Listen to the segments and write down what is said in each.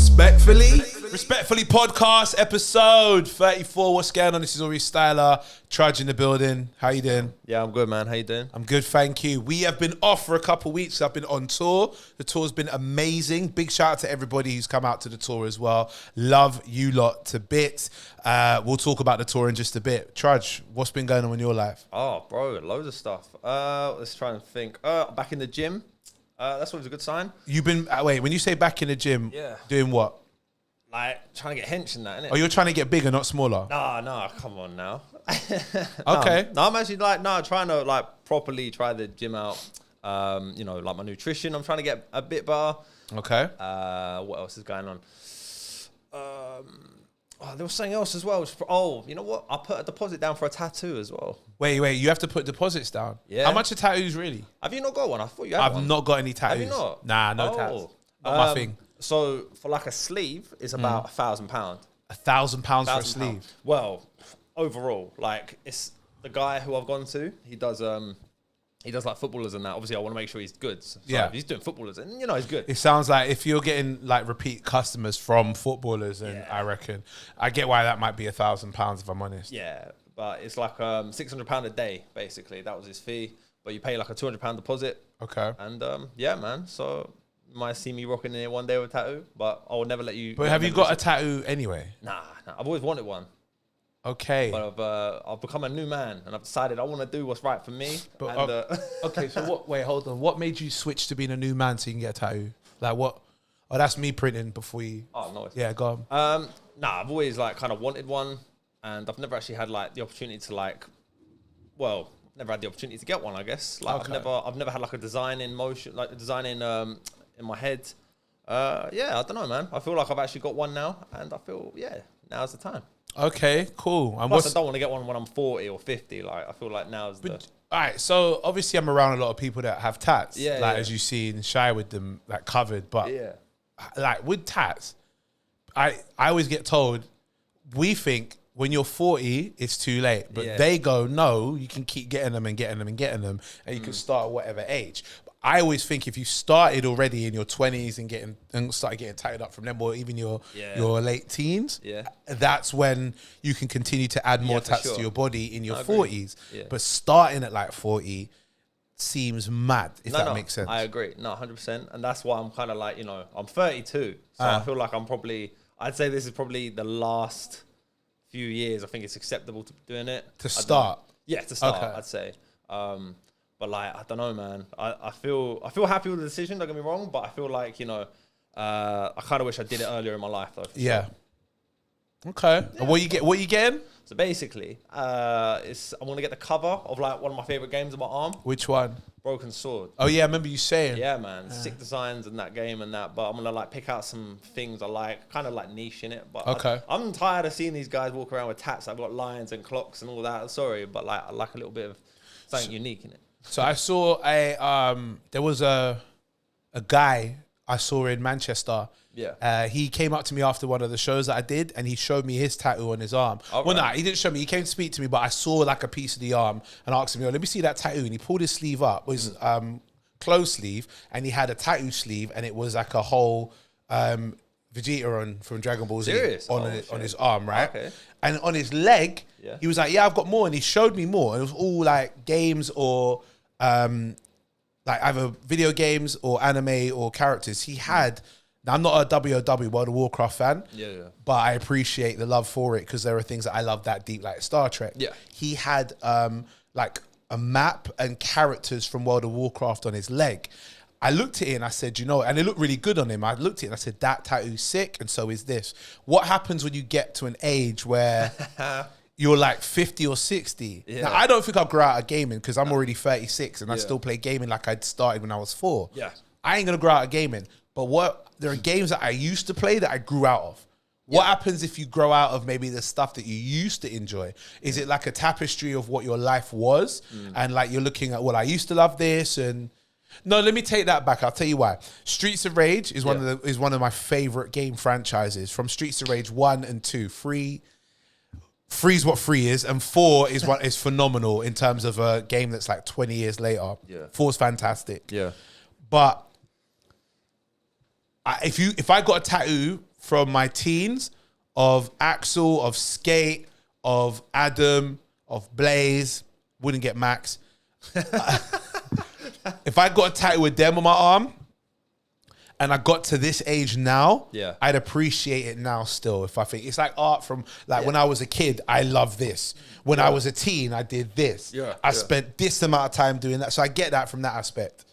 Respectfully podcast episode 34. What's going on? This is Aurie Styla, Trudge in the building. How you doing? Yeah, I'm good, man. How you doing? I'm good, thank you. We have been off for a couple of weeks. I've been on tour. The tour's been amazing. Big shout out to everybody who's come out to the tour as well. Love you lot to bits. We'll talk about the tour in just a bit. Trudge, what's been going on in your life? Oh, bro, loads of stuff. Let's try and think. Back in the gym. That's always a good sign. You've been, wait, when you say back in the gym, doing what? Like, trying to get hench and that, innit? Oh, you're trying to get bigger, not smaller? Nah, come on now. Okay. No, I'm actually trying to properly try the gym out. Like my nutrition, I'm trying to get a bit better. Okay. What else is going on? There was something else as well. You know what? I put a deposit down for a tattoo as well. Wait, you have to put deposits down? Yeah. How much are tattoos really? Have you not got one? I thought you had one. I've not got any tattoos. Have you not? Nah, no tats. Not my thing. So for like a sleeve, it's about £1,000. £1,000 for a sleeve? Well, overall, like it's the guy who I've gone to. He does like footballers and that. Obviously, I want to make sure he's good. So yeah, if he's doing footballers, and he's good. It sounds like if you're getting like repeat customers from footballers, and I reckon I get why that might be £1,000 if I'm honest. Yeah, but it's like £600 a day basically. That was his fee, but you pay like a £200 deposit. Okay. And yeah, man. So you might see me rocking in it one day with a tattoo, but I will never let you. But have you got a tattoo anyway? Nah. I've always wanted one. Okay. But I've become a new man, and I've decided I want to do what's right for me. But, okay, so what? Wait, hold on. What made you switch to being a new man so you can get a tattoo? Like what? Oh, that's me printing before you. Oh no. Yeah, go on. I've always kind of wanted one, and I've never actually had the opportunity to never had the opportunity to get one. I guess I've never had a design in motion, a design in my head. I don't know, man. I feel like I've actually got one now, and I feel now's the time. Okay, cool. And Plus, I don't want to get one when I'm 40 or 50. I feel like now's the... All right, so obviously I'm around a lot of people that have tats. As you see in Shy with them, covered. But, with tats, I always get told, we think when you're 40, it's too late. But they go, no, you can keep getting them and getting them and getting them, and you can start at whatever age. I always think if you started already in your 20s and started getting tied up from them, or even your late teens, that's when you can continue to add more tats to your body in your 40s. Yeah. But starting at 40 seems mad, if that makes sense. I agree. No, 100%. And that's why I'm kind of I'm 32. So I feel like I'd say this is probably the last few years I think it's acceptable to be doing it. To start? Yeah, to start, I'd say. But I don't know, man. I feel happy with the decision. Don't get me wrong, but I feel like I kind of wish I did it earlier in my life, though. Yeah. Sure. Okay. Yeah. And what you getting? So basically, I want to get the cover of one of my favorite games on my arm. Which one? Broken Sword. Oh yeah, I remember you saying. Yeah, man. Yeah. Sick designs in that game and that. But I'm gonna pick out some things I like, kind of niche in it. But okay. I'm tired of seeing these guys walk around with tats. I've got lions and clocks and all that. Sorry, but I like a little bit of something unique in it. So I saw there was a guy I saw in Manchester. Yeah. He came up to me after one of the shows that I did, and he showed me his tattoo on his arm. Oh, well, he didn't show me. He came to speak to me, but I saw a piece of the arm and asked me, let me see that tattoo. And he pulled his sleeve up. It was closed sleeve, and he had a tattoo sleeve, and it was a whole Vegeta from Dragon Ball Z on his arm, right? Okay. And on his leg, he was like, I've got more. And he showed me more. And it was all games or either video games or anime or characters. He had, now I'm not a WoW, World of Warcraft fan, but I appreciate the love for it because there are things that I love that deep, like Star Trek. Yeah. He had a map and characters from World of Warcraft on his leg. I looked at it and I said, and it looked really good on him. I looked at it and I said, that tattoo's sick, and so is this. What happens when you get to an age where you're 50 or 60? Yeah. Now, I don't think I'll grow out of gaming because I'm already 36 and I still play gaming like I started when I was 4. Yeah. I ain't going to grow out of gaming. But there are games that I used to play that I grew out of. What happens if you grow out of maybe the stuff that you used to enjoy? Is it like a tapestry of what your life was? And you're looking at, I used to love this and... No, let me take that back. I'll tell you why. Streets of Rage is one of my favorite game franchises. From Streets of Rage 1 and 2, 3 is what 3 is, and 4 is what is phenomenal in terms of a game that's 20 years later. Yeah. 4 is fantastic. Yeah. But if I got a tattoo from my teens of Axel, of Skate, of Adam, of Blaze. Wouldn't get Max. If I got a tattoo with them on my arm and I got to this age now, I'd appreciate it now still. If I think it's like art from like when I was a kid, I love this. When I was a teen, I did this. I spent this amount of time doing that. So I get that from that aspect.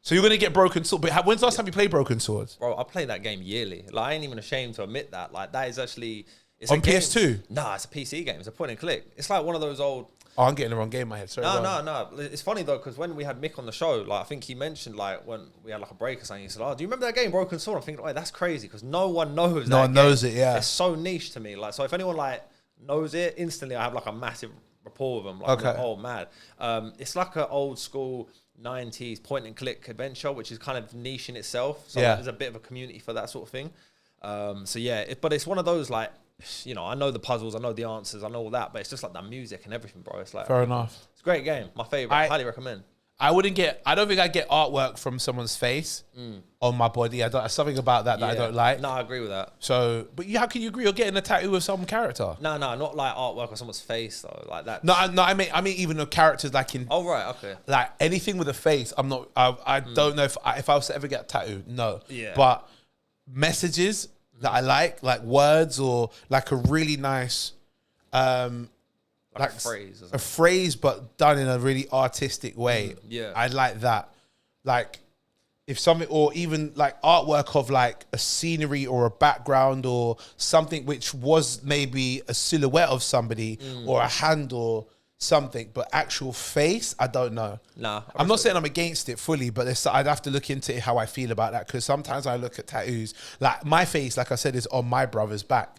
So you're going to get Broken Sword. But when's the last time you played Broken Swords? Bro, I play that game yearly. Like, I ain't even ashamed to admit that. Like, that is actually... It's on PS2? Nah, it's a PC game. It's a point and click. It's like one of those old... Oh, I'm getting the wrong game in my head. Sorry. No. It's funny, though, because when we had Mick on the show, like, I think he mentioned, like, when we had, like, a break or something, he said, oh, do you remember that game, Broken Sword? I'm thinking, oh, that's crazy, because no one knows that. No one knows it, yeah. It's so niche to me. Like, so if anyone, like, knows it, instantly I have, like, a massive rapport with them. Like, okay. Oh, mad. It's like an old school 90s point and click adventure, which is kind of niche in itself. So there's a bit of a community for that sort of thing. So yeah, but it's one of those, like, you know, I know the puzzles, I know the answers, I know all that, but it's just like the music and everything, bro. It's like, fair enough. It's a great game. My favorite. I highly recommend. I don't think I get artwork from someone's face on my body. There's something about that I don't like. No, I agree with that. So, but how can you agree? You're getting a tattoo of some character. No, not like artwork on someone's face though, like that. No, I mean even the characters like in. Oh right, okay. Like anything with a face, I'm not. I don't know if I was to ever get a tattoo. No. Yeah. But messages that I like words or like a really nice, like a phrase, but done in a really artistic way. Yeah, I like that. Like if something, or even like artwork of like a scenery or a background or something which was maybe a silhouette of somebody or a hand or something, but actual face, I don't know. Nah, I'm not saying I'm against it fully, but I'd have to look into it, how I feel about that, because sometimes I look at tattoos, like my face, like I said, is on my brother's back,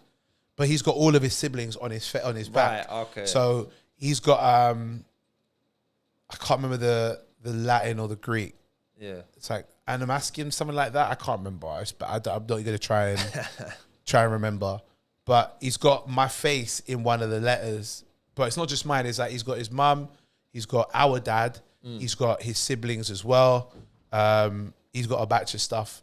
but he's got all of his siblings on his back. Right, okay. So he's got I can't remember the Latin or the Greek. Yeah, it's like Animascium, something like that. I can't remember, but I'm not going to try and remember. But he's got my face in one of the letters. But it's not just mine. It's like he's got his mum, he's got our dad, he's got his siblings as well. He's got a batch of stuff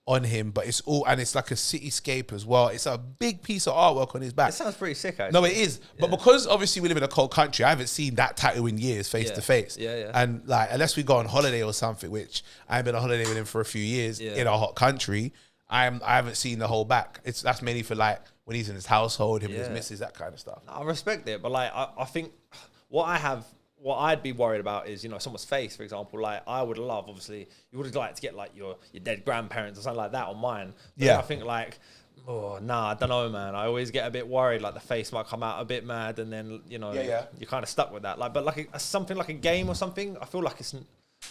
on him, but it's all, and it's like a cityscape as well. It's a big piece of artwork on his back. It sounds pretty sick, actually. No, it is. Yeah. But because obviously we live in a cold country, I haven't seen that tattoo in years, face to face. Yeah. And like, unless we go on holiday or something, which I haven't been on holiday with him for a few years in a hot country, I haven't seen the whole back. That's mainly for like when he's in his household, him and his missus, that kind of stuff. I respect it, but like I think what I'd be worried about is, you know, someone's face, for example. Like I would love, obviously, you would like to get like your dead grandparents or something like that on mine. But I think like, oh nah, I don't know, man. I always get a bit worried, like the face might come out a bit mad, and then you know you're kind of stuck with that. Like, but like something like a game or something, I feel like it's.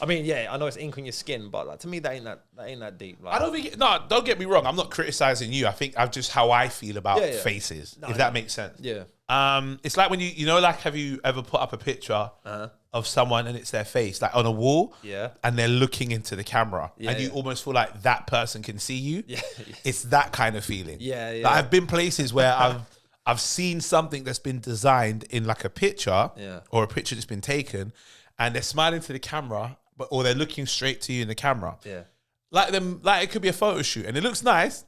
I mean, I know it's ink on your skin, but like, to me, that ain't that deep. Like, I don't think. Don't get me wrong. I'm not criticizing you. I think I'm just how I feel about faces, if that makes sense. Yeah. It's like when you know, like, have you ever put up a picture of someone and it's their face, like on a wall, and they're looking into the camera, and you almost feel like that person can see you. Yeah. It's that kind of feeling. Yeah. Like, I've been places where I've seen something that's been designed in like a picture, or a picture that's been taken, and they're smiling to the camera, or they're looking straight to you in the camera. Yeah. Like it could be a photo shoot and it looks nice,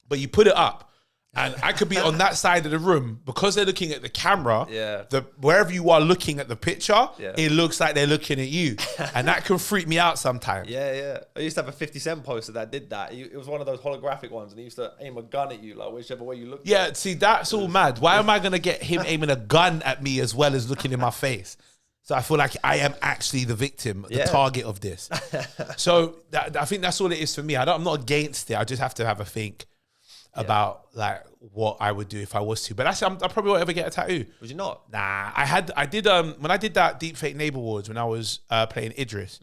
but you put it up and I could be on that side of the room because they're looking at the camera. Yeah. Wherever you are looking at the picture, it looks like they're looking at you. And that can freak me out sometimes. Yeah. I used to have a 50 Cent poster that did that. It was one of those holographic ones, and he used to aim a gun at you, like whichever way you look. Yeah, see, that's all mad. Why am I going to get him aiming a gun at me as well as looking in my face? So I feel like I am actually the victim, the target of this. So I think that's all it is for me. I'm not against it. I just have to have a think about like what I would do if I was to. But I probably won't ever get a tattoo. Would you not? Nah, I did when I did that Deepfake Neighbor Awards when I was playing Idris,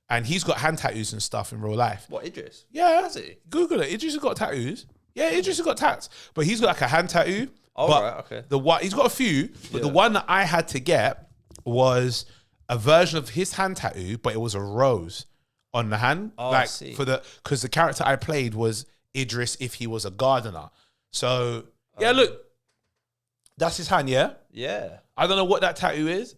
and he's got hand tattoos and stuff in real life. What, Idris? Yeah. Has he? Google it. Idris has got tattoos. Yeah, Idris has got tats, but he's got like a hand tattoo. Oh, right, okay. He's got a few, but the one that I had to get was a version of his hand tattoo, but it was a rose on the hand. Oh, I see. Because the character I played was Idris if he was a gardener. So look, that's his hand. Yeah. I don't know what that tattoo is.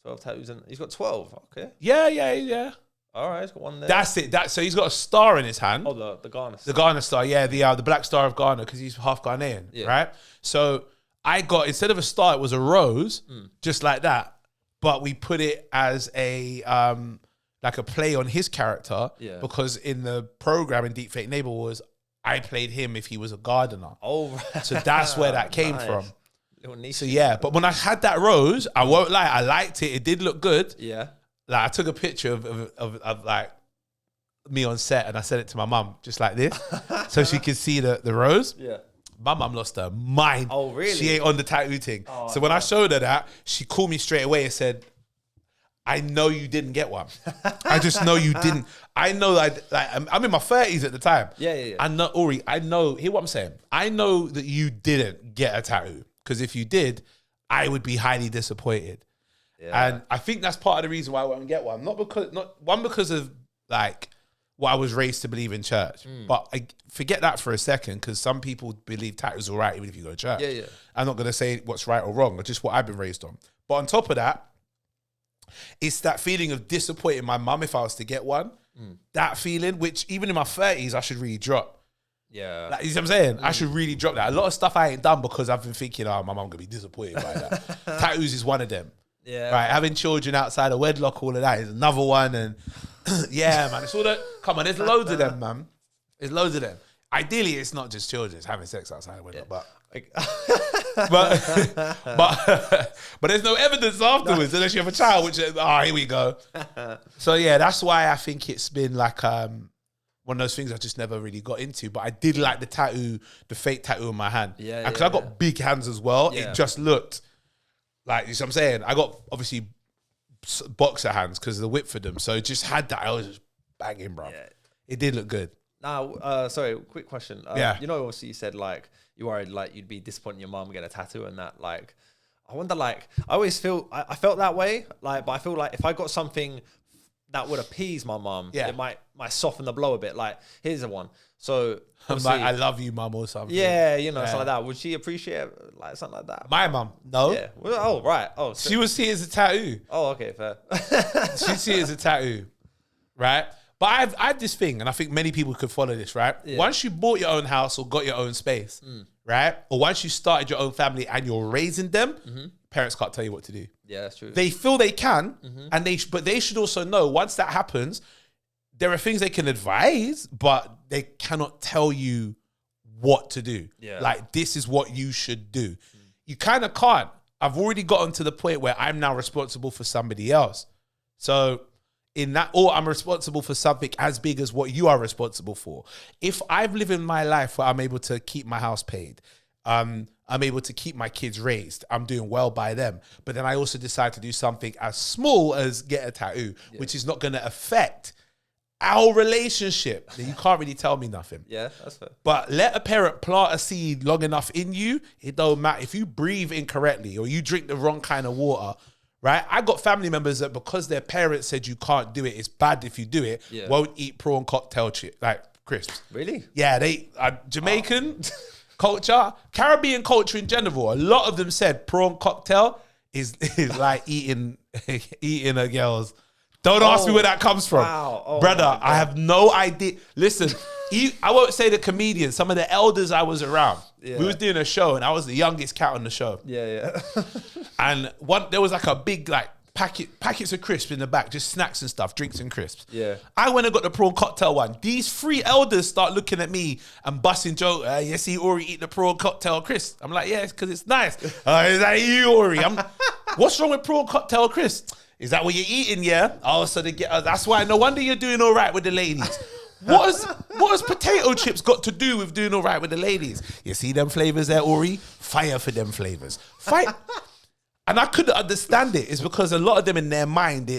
12 tattoos, and he's got 12. Okay. Yeah. All right, he's got one there. That's it. So he's got a star in his hand. Oh, the Ghana. The Ghana star, yeah, the Black Star of Ghana, because he's half Ghanaian, right? So I got, instead of a star, it was a rose, just like that. But we put it as a like a play on his character, because in the program in Deep Fake Neighbor Wars, I played him if he was a gardener. Oh, right. So that's where that came from. Little So yeah, but when I had that rose, I won't lie, I liked it. It did look good. Yeah. Like I took a picture of like me on set and I sent it to my mum just like this, so she could see the rose. Yeah. My mum lost her mind. Oh, really? She ain't on the tattoo thing. Oh, so when I showed her that, she called me straight away and said, I know you didn't get one. I just know you didn't. I know I'm in my 30s at the time. Yeah. I know, Aurie, I know, hear what I'm saying. I know that you didn't get a tattoo, because if you did, I would be highly disappointed. Yeah. And I think that's part of the reason why I won't get one. Not because of like what I was raised to believe in church. But I forget that for a second, because some people believe tattoos are right even if you go to church. Yeah. I'm not going to say what's right or wrong, or just what I've been raised on. But on top of that, it's that feeling of disappointing my mum if I was to get one. That feeling, which even in my 30s, I should really drop. Yeah. Like, you see what I'm saying? I should really drop that. A lot of stuff I ain't done because I've been thinking, my mum going to be disappointed by that. Tattoos is one of them. Yeah. Right, having children outside of wedlock, all of that is another one. And yeah, man, it's all that. Come on, there's loads of them, man. There's loads of them. Ideally, it's not just children, it's having sex outside of wedlock, but there's no evidence afterwards unless you have a child, which is, here we go. So yeah, that's why I think it's been like one of those things I just never really got into. But I did like the tattoo, the fake tattoo on my hand. Yeah. Because I got big hands as well. Yeah. It just looked like, you know what I'm saying? I got obviously boxer hands because of the width for them. So it just had that. I was just banging, bro. Yeah. It did look good. Now, sorry, quick question. Yeah. You know, obviously you said like you worried like you'd be disappointed your mum get a tattoo and that. Like, I wonder, like, I always feel I felt that way. Like, but I feel like if I got something that would appease my mum, it might soften the blow a bit. Like, here's the one. So I'm like, I love you, mum, or something. Yeah, you know, something like that. Would she appreciate like something like that? My mum, no. Yeah. Well, oh, right. Oh, she would see it as a tattoo. Oh, okay, fair. She'd see it as a tattoo, right? But I have this thing, and I think many people could follow this, right? Yeah. Once you bought your own house or got your own space, right? Or once you started your own family and you're raising them, parents can't tell you what to do. Yeah, that's true. They feel they can, and but they should also know once that happens, there are things they can advise, but they cannot tell you what to do. Yeah. Like, this is what you should do. You kind of can't. I've already gotten to the point where I'm now responsible for somebody else. So in that, or I'm responsible for something as big as what you are responsible for. If I've lived in my life where I'm able to keep my house paid, I'm able to keep my kids raised, I'm doing well by them. But then I also decide to do something as small as get a tattoo, which is not going to affect our relationship. You can't really tell me nothing. Yeah, that's fair. But let a parent plant a seed long enough in you, it don't matter. If you breathe incorrectly or you drink the wrong kind of water, right? I got family members that because their parents said you can't do it, it's bad if you do it, won't eat prawn cocktail chip, like crisps. Really? Yeah, they Jamaican culture, Caribbean culture in general. A lot of them said prawn cocktail is like eating a girl's. Don't ask me where that comes from. Wow. Brother, I have no idea. Listen, I won't say the comedians, some of the elders I was around. Yeah. We was doing a show and I was the youngest cat on the show. Yeah. And there was like a big like packets of crisps in the back, just snacks and stuff, drinks and crisps. Yeah. I went and got the prawn cocktail one. These three elders start looking at me and busting joke. You see Aurie eat the prawn cocktail crisp. I'm like, yeah, it's because it's nice. Is that you, Aurie? What's wrong with prawn cocktail crisp? Is that what you're eating, yeah? Oh, so that's why. No wonder you're doing all right with the ladies. What has potato chips got to do with doing all right with the ladies? You see them flavors there, Aurie? Fire for them flavors. Fight. And I couldn't understand it. It's because a lot of them in their mind,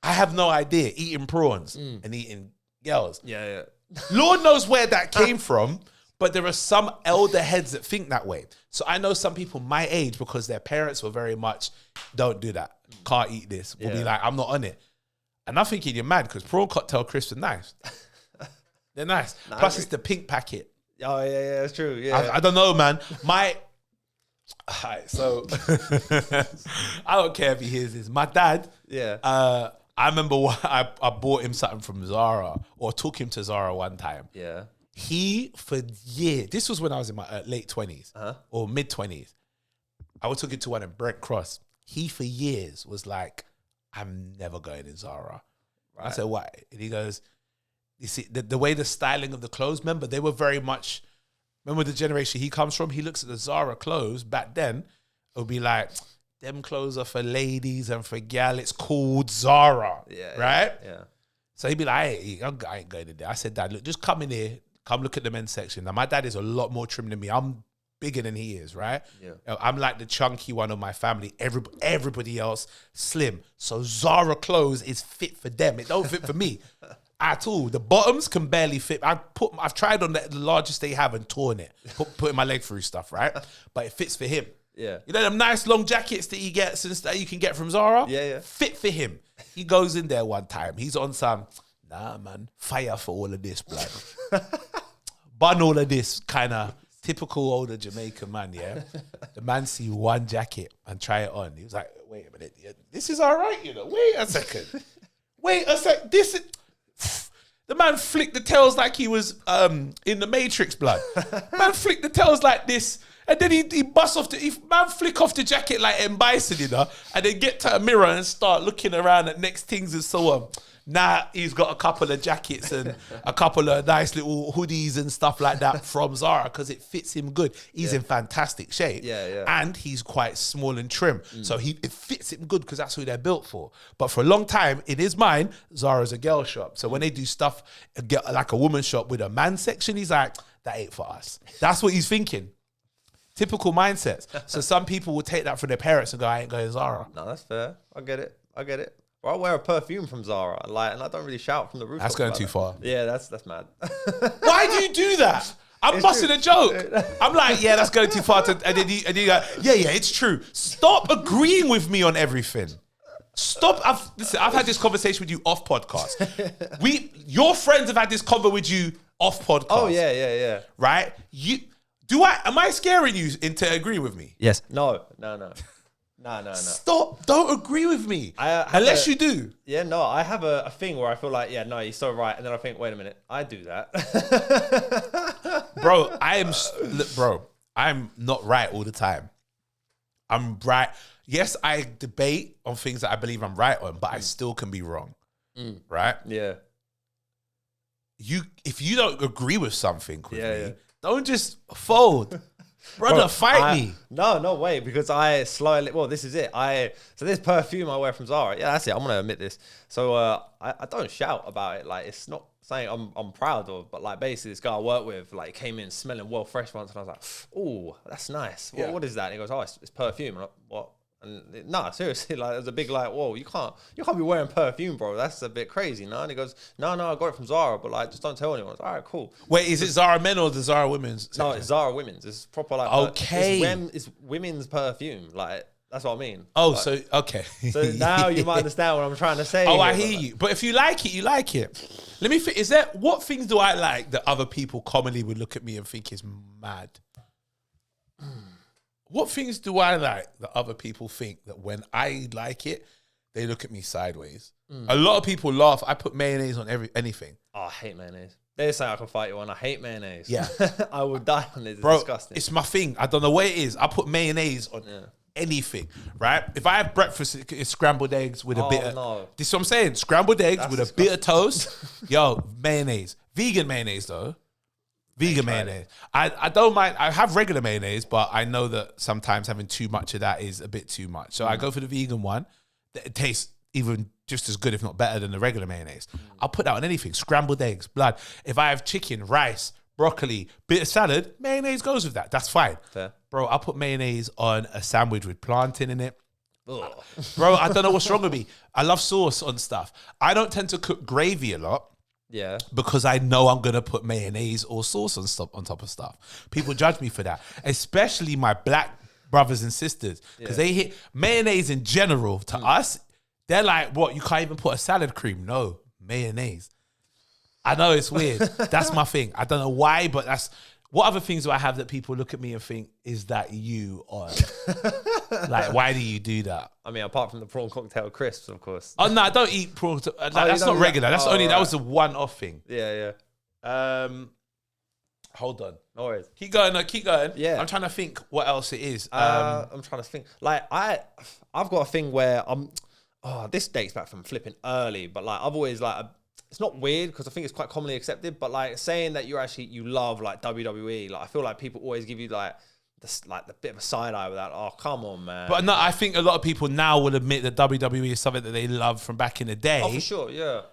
I have no idea, eating prawns and eating girls. Yeah. Lord knows where that came from, but there are some elder heads that think that way. So I know some people my age, because their parents were very much, don't do that. Can't eat this. Will be like, I'm not on it. And I'm thinking you're mad because prawn cocktail crisps are nice. They're nice. Plus it's the pink packet. Oh, yeah, that's true. Yeah. I don't know, man. So I don't care if he hears this. My dad, I I remember I bought him something from Zara or took him to Zara one time. Yeah. He, for years, this was when I was in my late 20s or mid 20s. I took it to one in Brent Cross. He, for years, was like, I'm never going in Zara. Right. I said, why? And he goes, you see, the way the styling of the clothes, remember, they were very much, remember the generation he comes from? He looks at the Zara clothes back then, it would be like, them clothes are for ladies and for gal, it's called Zara, right? Yeah. So he'd be like, I ain't going in there. I said, Dad, look, just come in here, come look at the men's section. Now, my dad is a lot more trim than me. I'm bigger than he is, right? Yeah. I'm like the chunky one of my family. Everybody else slim. So Zara clothes is fit for them. It don't fit for me at all. The bottoms can barely fit. I've tried on the largest they have and torn it, putting my leg through stuff, right? But it fits for him. Yeah. You know them nice long jackets that he gets and that you can get from Zara? Yeah. Fit for him. He goes in there one time. He's on some, nah, man, fire for all of this, blood. Bun all of this kind of typical older Jamaican man, yeah? The man see one jacket and try it on. He was like, wait a minute, this is all right, you know? Wait a second. This is... The man flicked the tails like he was in the Matrix, blood. Man flicked the tails like this, and then he bust off man flick off the jacket like M. Bison, you know, and then get to a mirror and start looking around at next things and so on. Now he's got a couple of jackets and a couple of nice little hoodies and stuff like that from Zara because it fits him good. He's in fantastic shape. Yeah. And he's quite small and trim. So it fits him good because that's who they're built for. But for a long time, in his mind, Zara's a girl shop. So when they do stuff, like a woman's shop with a man section, he's like, that ain't for us. That's what he's thinking. Typical mindsets. So some people will take that from their parents and go, I ain't going to Zara. No, that's fair. I get it. Well, I wear a perfume from Zara, and I don't really shout from the roof. That's going too far. Yeah, that's mad. Why do you do that? I'm busting a joke. I'm like, yeah, that's going too far. And then you go, yeah, it's true. Stop agreeing with me on everything. Stop. Listen, I've had this conversation with you off podcast. Your friends have had this convo with you off podcast. Oh, yeah. Right? Am I scaring you into agreeing with me? Yes. No. No. Stop. Don't agree with me. Unless you do. Yeah, no, I have a thing where I feel like, yeah, no, you're so right. And then I think, wait a minute, I do that. Bro, I'm not right all the time. I'm right. Yes, I debate on things that I believe I'm right on, but I still can be wrong. Right? Yeah. If you don't agree with something with me, don't just fold. Brother, fight me. No way, because this is it. So this perfume I wear from Zara, yeah, that's it. I'm going to admit this. So I don't shout about it. Like, it's not something I'm proud of, but like basically this guy I work with, like, came in smelling well fresh once and I was like, oh, that's nice. What is that? And he goes, oh, it's perfume. And I'm like, what? And no, seriously, like, there's a big like, whoa, you can't be wearing perfume, bro. That's a bit crazy, no? And he goes, no, I got it from Zara, but like, just don't tell anyone. All right, cool. Wait, is it Zara men or the Zara women's section? No, it's Zara women's. It's proper like, okay, it's women's perfume. Like, that's what I mean. Oh, like, so okay. So now you might understand what I'm trying to say. Oh, I hear you. But if you like it, you like it. Let me think. What things do I like that other people commonly would look at me and think is mad? What things do I like that other people think that when I like it, they look at me sideways? A lot of people laugh. I put mayonnaise on anything. Oh, I hate mayonnaise. They say I can fight you on. I hate mayonnaise. Yeah. I would die on this. It's bro, disgusting. It's my thing. I don't know what it is. I put mayonnaise on anything, right? If I have breakfast, it's scrambled eggs with a bit of... No. This is what I'm saying. Scrambled eggs with a bit of toast. Yo, mayonnaise. Vegan mayonnaise, though. Vegan mayonnaise. I don't mind. I have regular mayonnaise, but I know that sometimes having too much of that is a bit too much. So I go for the vegan one. It tastes even just as good, if not better, than the regular mayonnaise. I'll put that on anything. Scrambled eggs, blood. If I have chicken, rice, broccoli, bit of salad, mayonnaise goes with that. That's fine. Fair. Bro, I'll put mayonnaise on a sandwich with plantain in it. Ugh. Bro, I don't know what's wrong with me. I love sauce on stuff. I don't tend to cook gravy a lot. Yeah. Because I know I'm going to put mayonnaise or sauce on top of stuff. People judge me for that. Especially my black brothers and sisters. Because they hit mayonnaise in general to us. They're like, what? You can't even put a salad cream? No, mayonnaise. I know it's weird. That's my thing. I don't know why, but that's What other things do I have that people look at me and think, is that you on? Like, why do you do that? I mean, apart from the prawn cocktail crisps, of course. Oh, no, I don't eat prawn. That's not regular. That's only, that was a one-off thing. Yeah. Hold on. No worries. Keep going. No, keep going. Yeah. I'm trying to think what else it is. I'm trying to think. Like, I've got a thing where this dates back from flipping early, but like, I've always like, it's not weird because I think it's quite commonly accepted, but like saying that you love like WWE, like I feel like people always give you like the bit of a side eye with that. Oh, come on, man. But no, I think a lot of people now will admit that WWE is something that they love from back in the day. Oh, for sure, yeah.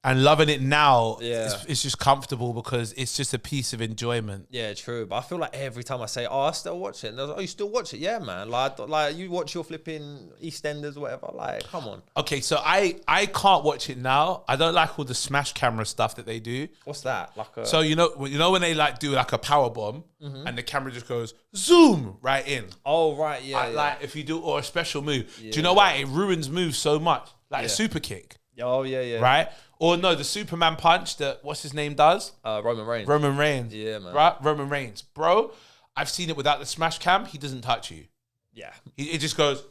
And loving it now, Yeah. it's just comfortable because it's just a piece of enjoyment. Yeah, true. But I feel like every time I say, I still watch it. And they're like, oh, you still watch it? Yeah, man. Like you watch your flipping EastEnders or whatever. Like, come on. Okay, so I can't watch it now. I don't like all the smash camera stuff that they do. What's that? So you know when they like do like a power bomb and the camera just goes zoom right in. Oh, right, yeah. Like if you do or a special move. Do you know why? It ruins moves so much. Like a super kick. Oh, yeah. Right? Or no, the Superman punch that what's his name does? Roman Reigns. Roman Reigns. Yeah, man. Right? Roman Reigns. Bro, I've seen it without the smash cam. He doesn't touch you. Yeah. It just goes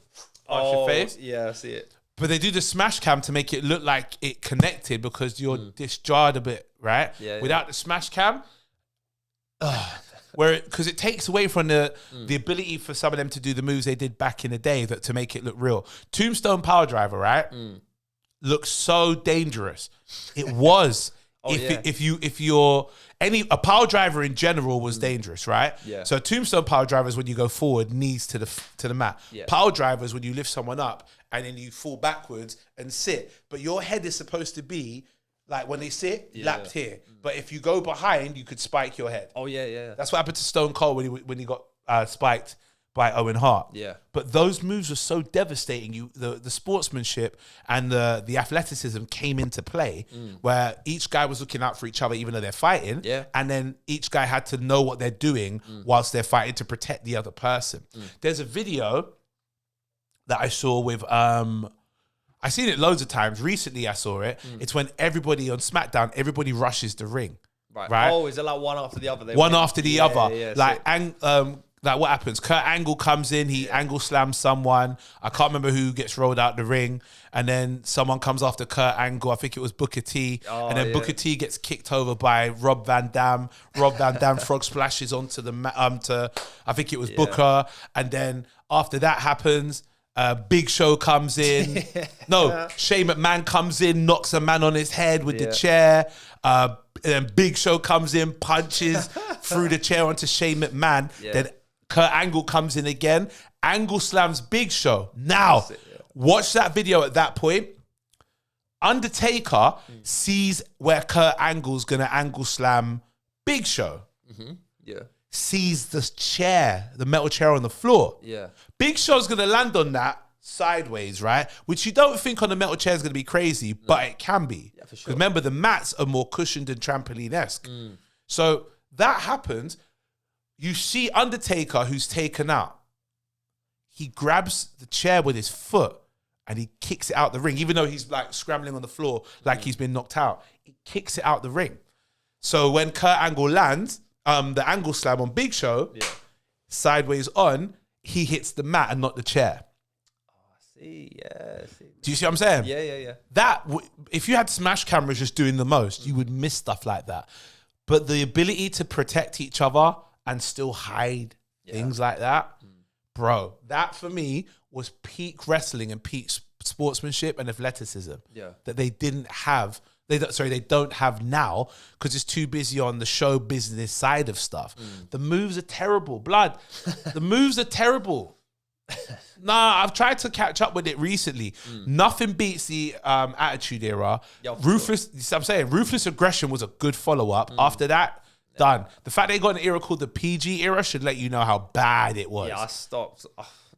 on your face. Yeah, I see it. But they do the smash cam to make it look like it connected because you're disjarred a bit, right? Yeah. Without the smash cam, because it takes away from the ability for some of them to do the moves they did back in the day that to make it look real. Tombstone Power Driver, right? Looks so dangerous. It was. If you're a power driver in general was dangerous, right? Yeah. So tombstone power drivers when you go forward, knees to the mat. Yeah. Power drivers when you lift someone up and then you fall backwards and sit, but your head is supposed to be like when they sit, lapped here. But if you go behind, you could spike your head. Oh yeah. That's what happened to Stone Cold when he got spiked by Owen Hart. Yeah. But those moves were so devastating. The sportsmanship and the athleticism came into play where each guy was looking out for each other even though they're fighting. Yeah. And then each guy had to know what they're doing whilst they're fighting to protect the other person. There's a video that I saw with I've seen it loads of times. Recently I saw it. It's when everybody on SmackDown, everybody rushes the ring. Right? Oh, is it like one after the other? One after the other. Yeah, like what happens? Kurt Angle comes in, he angle slams someone. I can't remember who gets rolled out the ring. And then someone comes after Kurt Angle. I think it was Booker T. And then Booker T gets kicked over by Rob Van Dam. Rob Van Dam frog splashes onto the I think it was Booker. And then after that happens, Big Show comes in. No, Shane McMahon comes in, knocks a man on his head with the chair. And then Big Show comes in, punches through the chair onto Shane McMahon. Then Kurt Angle comes in again. Angle slams Big Show. Now, watch that video at that point. Undertaker sees where Kurt Angle's going to angle slam Big Show. Yeah. Sees the chair, the metal chair on the floor. Yeah. Big Show's going to land on that sideways, right? Which you don't think on the metal chair is going to be crazy, but it can be. Yeah, for sure. Remember, the mats are more cushioned and trampoline-esque. So that happens. You see Undertaker, who's taken out. He grabs the chair with his foot and he kicks it out the ring, even though he's like scrambling on the floor like he's been knocked out. He kicks it out the ring. So when Kurt Angle lands, the angle slam on Big Show, sideways on, he hits the mat and not the chair. See. Do you see what I'm saying? Yeah. If you had smash cameras just doing the most, you would miss stuff like that. But the ability to protect each other and still hide things like that, bro, that for me was peak wrestling and peak sportsmanship and athleticism that they didn't have. They don't have now because it's too busy on the show business side of stuff. The moves are terrible. Blood. The moves are terrible. Nah, I've tried to catch up with it recently. Nothing beats the Attitude Era. Ruthless Aggression was a good follow-up. After that, done. The fact they got an era called the PG Era should let you know how bad it was. Yeah, I stopped.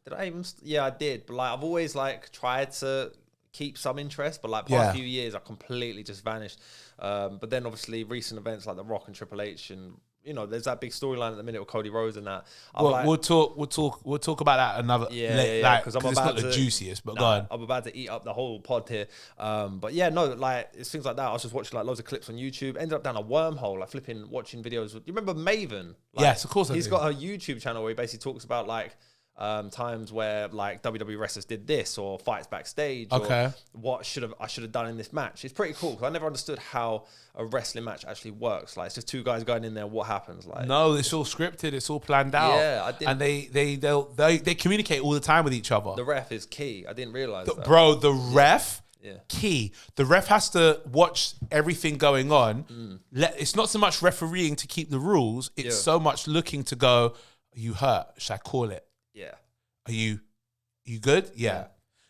Did I even? Yeah, I did. But like, I've always like tried to keep some interest, but like past few years, I completely just vanished. But then obviously recent events like The Rock and Triple H and you know, there's that big storyline at the minute with Cody Rhodes and that. Well, like, we'll talk about that another. Yeah. Because it's not the juiciest, but go on. I'm about to eat up the whole pod here. But yeah, no, like it's things like that. I was just watching like loads of clips on YouTube. Ended up down a wormhole, like flipping, watching videos. Do you remember Maven? Like, yes, of course. He's got a YouTube channel where he basically talks about like times where like WWE wrestlers did this or fights backstage. Okay. Or what I should have done in this match. It's pretty cool because I never understood how a wrestling match actually works. Like it's just two guys going in there. What happens? Like no, it's all scripted. It's all planned out. Yeah, I didn't. And they communicate all the time with each other. The ref is key. I didn't realize that. Bro, the ref. Yeah. Key. The ref has to watch everything going on. It's not so much refereeing to keep the rules. It's so much looking to go, are you hurt? Should I call it? Yeah. Are you good? Yeah.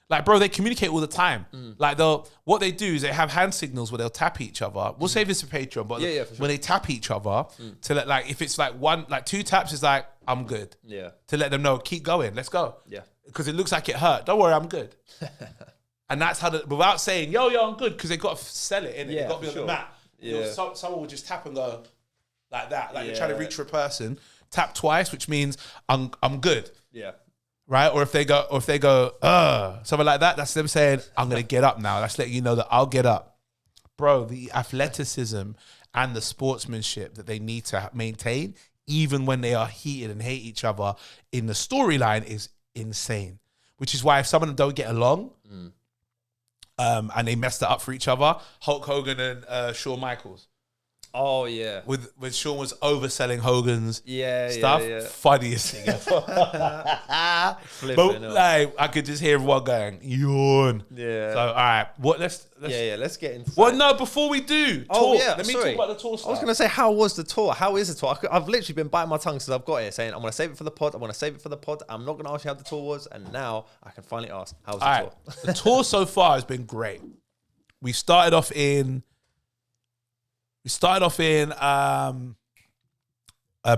Like, bro, they communicate all the time. Like, what they do is they have hand signals where they'll tap each other. We'll save this for Patreon, but for sure. when they tap each other, to let, like, if it's like two taps is like, I'm good. Yeah. To let them know, keep going, let's go. Yeah. Because it looks like it hurt. Don't worry, I'm good. And that's how, without saying, yo, I'm good, because they got to sell it, innit? Yeah, They got to be on the mat. Yeah. Someone will just tap and go like that. Like, you're trying to reach for a person. Tap twice, which means I'm good. Yeah. Right? Or if they go, something like that, that's them saying, I'm going to get up now. That's letting you know that I'll get up. Bro, the athleticism and the sportsmanship that they need to maintain, even when they are heated and hate each other in the storyline, is insane. Which is why if some of them don't get along, and they messed it up for each other, Hulk Hogan and Shawn Michaels. Oh yeah, when Shawn was overselling Hogan's stuff, funniest thing ever. But like, I could just hear everyone going yawn. Yeah. So all right, let's get into. Well, no, before we do, let me talk about the tour stuff. I was gonna say, how was the tour? How is the tour? I've literally been biting my tongue since I've got here, saying I'm gonna save it for the pod. I'm not gonna ask you how the tour was, and now I can finally ask, how was the tour? The tour so far has been great. We started off in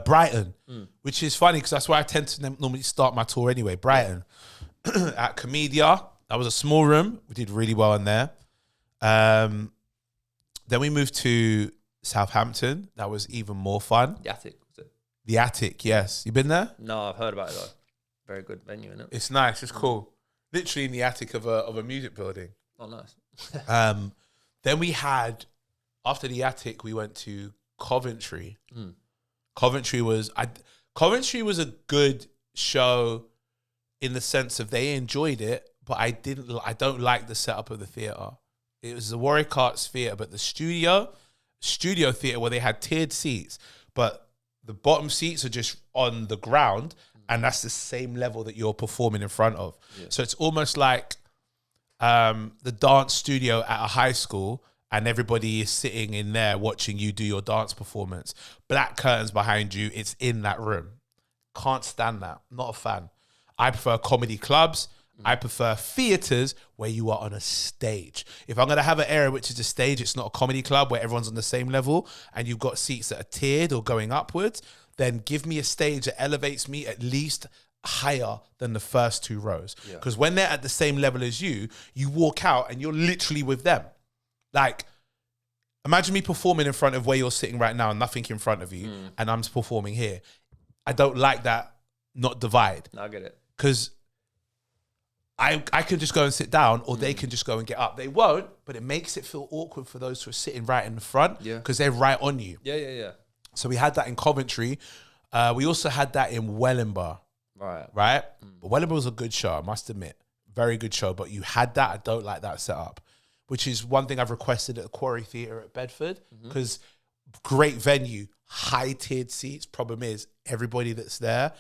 Brighton, which is funny because that's where I tend to normally start my tour anyway. Brighton at Comedia. That was a small room. We did really well in there. Then we moved to Southampton. That was even more fun. The Attic, was it? The Attic, yes. You been there? No, I've heard about it though. Very good venue, isn't it? It's nice. It's cool. Literally in the attic of a music building. Oh, nice. Then we had. After the Attic, we went to Coventry. Coventry was a good show in the sense of they enjoyed it, but I don't like the setup of the theatre. It was the Warwick Arts Theatre, but the studio theatre where they had tiered seats, but the bottom seats are just on the ground, and that's the same level that you're performing in front of. Yeah. So it's almost like the dance studio at a high school, and everybody is sitting in there watching you do your dance performance. Black curtains behind you. It's in that room. Can't stand that. Not a fan. I prefer comedy clubs. I prefer theatres where you are on a stage. If I'm going to have an area which is a stage, it's not a comedy club where everyone's on the same level and you've got seats that are tiered or going upwards, then give me a stage that elevates me at least higher than the first two rows. Because when they're at the same level as you walk out and you're literally with them. Like, imagine me performing in front of where you're sitting right now and nothing in front of you, and I'm performing here. I don't like that, not divide. No, I get it. Because I could just go and sit down, or they can just go and get up. They won't, but it makes it feel awkward for those who are sitting right in the front because they're right on you. Yeah. So we had that in Coventry. We also had that in Wellingborough. Right? But Wellingborough was a good show, I must admit. Very good show, but you had that. I don't like that setup. Which is one thing I've requested at the Quarry Theatre at Bedford, because great venue, high tiered seats. Problem is, everybody that's there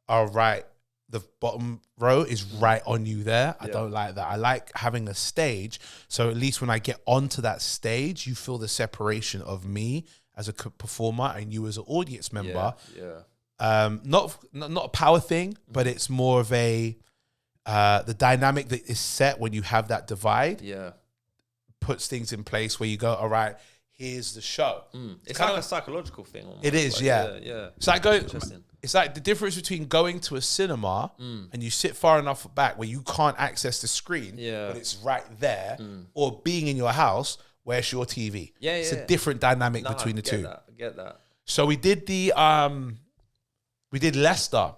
are right. The bottom row is right on you there. I don't like that. I like having a stage, so at least when I get onto that stage, you feel the separation of me as a performer and you as an audience member. Not a power thing, but it's more of a the dynamic that is set when you have that divide. Puts things in place where you go, all right, here's the show. It's kind of a psychological thing. Almost. It is, like, yeah. It's like the difference between going to a cinema and you sit far enough back where you can't access the screen, but it's right there, or being in your house where it's your TV. It's a different dynamic between the two. I get that. So we did Leicester.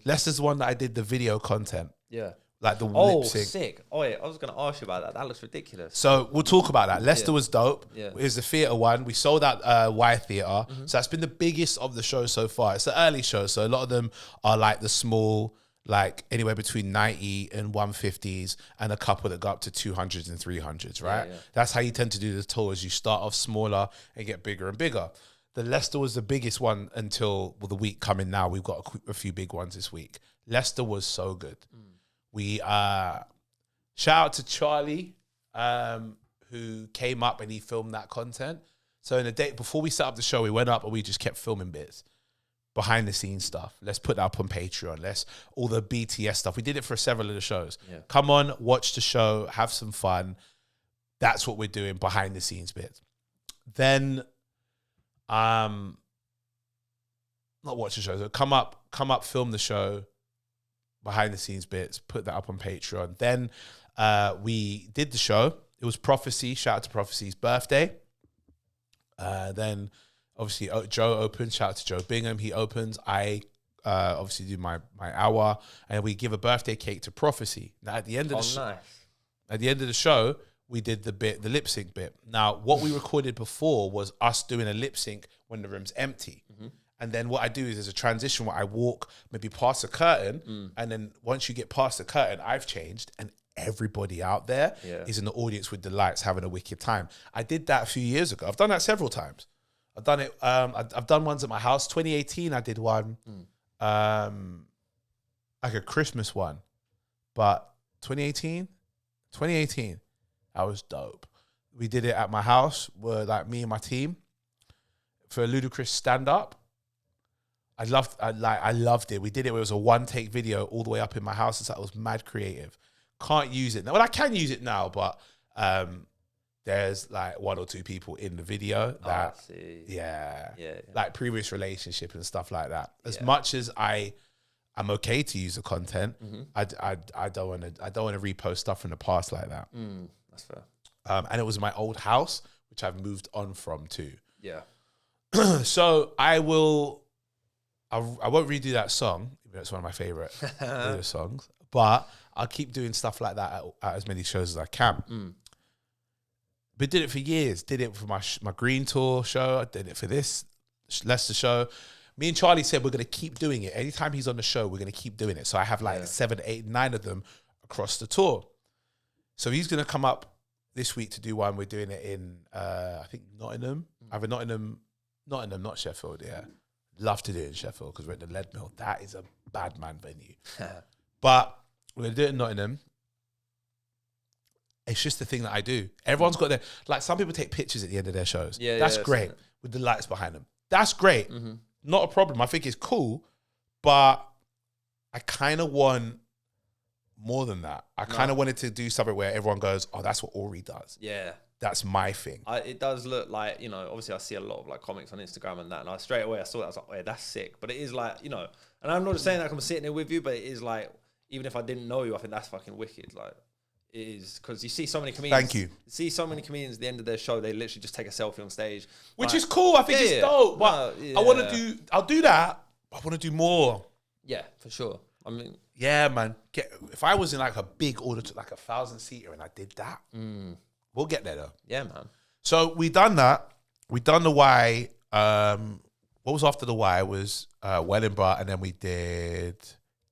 Leicester's the one that I did the video content. Yeah. Like the lip sync. Sick. Oh, yeah, I was going to ask you about that. That looks ridiculous. So we'll talk about that. Leicester was dope. Yeah. It was the theatre one. We sold out Y Theatre. So that's been the biggest of the shows so far. It's the early show. So a lot of them are like the small, like anywhere between 90 and 150s, and a couple that go up to 200s and 300s, right? Yeah. That's how you tend to do the tours. You start off smaller and get bigger and bigger. The Leicester was the biggest one until the week coming now. We've got a few big ones this week. Leicester was so good. We shout out to Charlie, who came up and he filmed that content. So in the day before we set up the show, we went up and we just kept filming bits, behind the scenes stuff. Let's put that up on Patreon. All the BTS stuff. We did it for several of the shows. Yeah. Come on, watch the show, have some fun. That's what we're doing, behind the scenes bits. Then, not watch the show. So come up, film the show, behind the scenes bits, put that up on Patreon. Then we did the show. It was Prophecy. Shout out to Prophecy's birthday. Then obviously Joe opens. Shout out to Joe Bingham. He opens. I obviously do my hour, and we give a birthday cake to Prophecy. Now at the end of at the end of the show, we did the lip sync bit. Now what we recorded before was us doing a lip sync when the room's empty. And then what I do is there's a transition where I walk maybe past the curtain, and then once you get past the curtain, I've changed, and everybody out there is in the audience with the lights having a wicked time. I did that a few years ago. I've done that several times. I've done it. I've done ones at my house. 2018, I did one, like a Christmas one. But 2018, that was dope. We did it at my house, where like me and my team, for a ludicrous stand up. I loved it. We did it. It was a one take video all the way up in my house. It was mad creative. Can't use it now. Well, I can use it now, but there's like one or two people in the video that, like previous relationship and stuff like that. As much as I'm okay to use the content, I don't want to repost stuff from the past like that. That's fair. And it was my old house, which I've moved on from too. Yeah. So I won't redo that song. It's one of my favorite songs, but I'll keep doing stuff like that at as many shows as I can. But did it for years. Did it for my Green Tour show. I did it for this Leicester show. Me and Charlie said we're going to keep doing it. Anytime he's on the show, we're going to keep doing it. So I have like 7, 8, 9 of them across the tour. So he's going to come up this week to do one. We're doing it in, I think, Nottingham. Either Nottingham, not Sheffield, yeah. Love to do it in Sheffield because we're at the Lead Mill. That is a bad man venue. But we're going to do it in Nottingham. It's just the thing that I do. Everyone's got their, like some people take pictures at the end of their shows. That's great with the lights behind them. That's great. Not a problem. I think it's cool, but I kind of want more than that. I kind of wanted to do something where everyone goes, oh, that's what Aurie does. Yeah. That's my thing. It does look like, you know, obviously I see a lot of like comics on Instagram and that, and straight away I saw that, I was like, oh yeah, that's sick. But it is like, you know, and I'm not just saying that I'm sitting there with you, but it is like, even if I didn't know you, I think that's fucking wicked. Like, it is, because you see so many comedians. Thank you. See so many comedians at the end of their show, they literally just take a selfie on stage. Which is cool. I think it's dope. But I'll do that. I want to do more. Yeah, for sure. I mean, yeah, man. If I was in like a big auditorium, like 1,000-seater, and I did that, we'll get there though. Yeah, man. So we done that. We done the Y. What was after the Y was Wellingborough, and then we did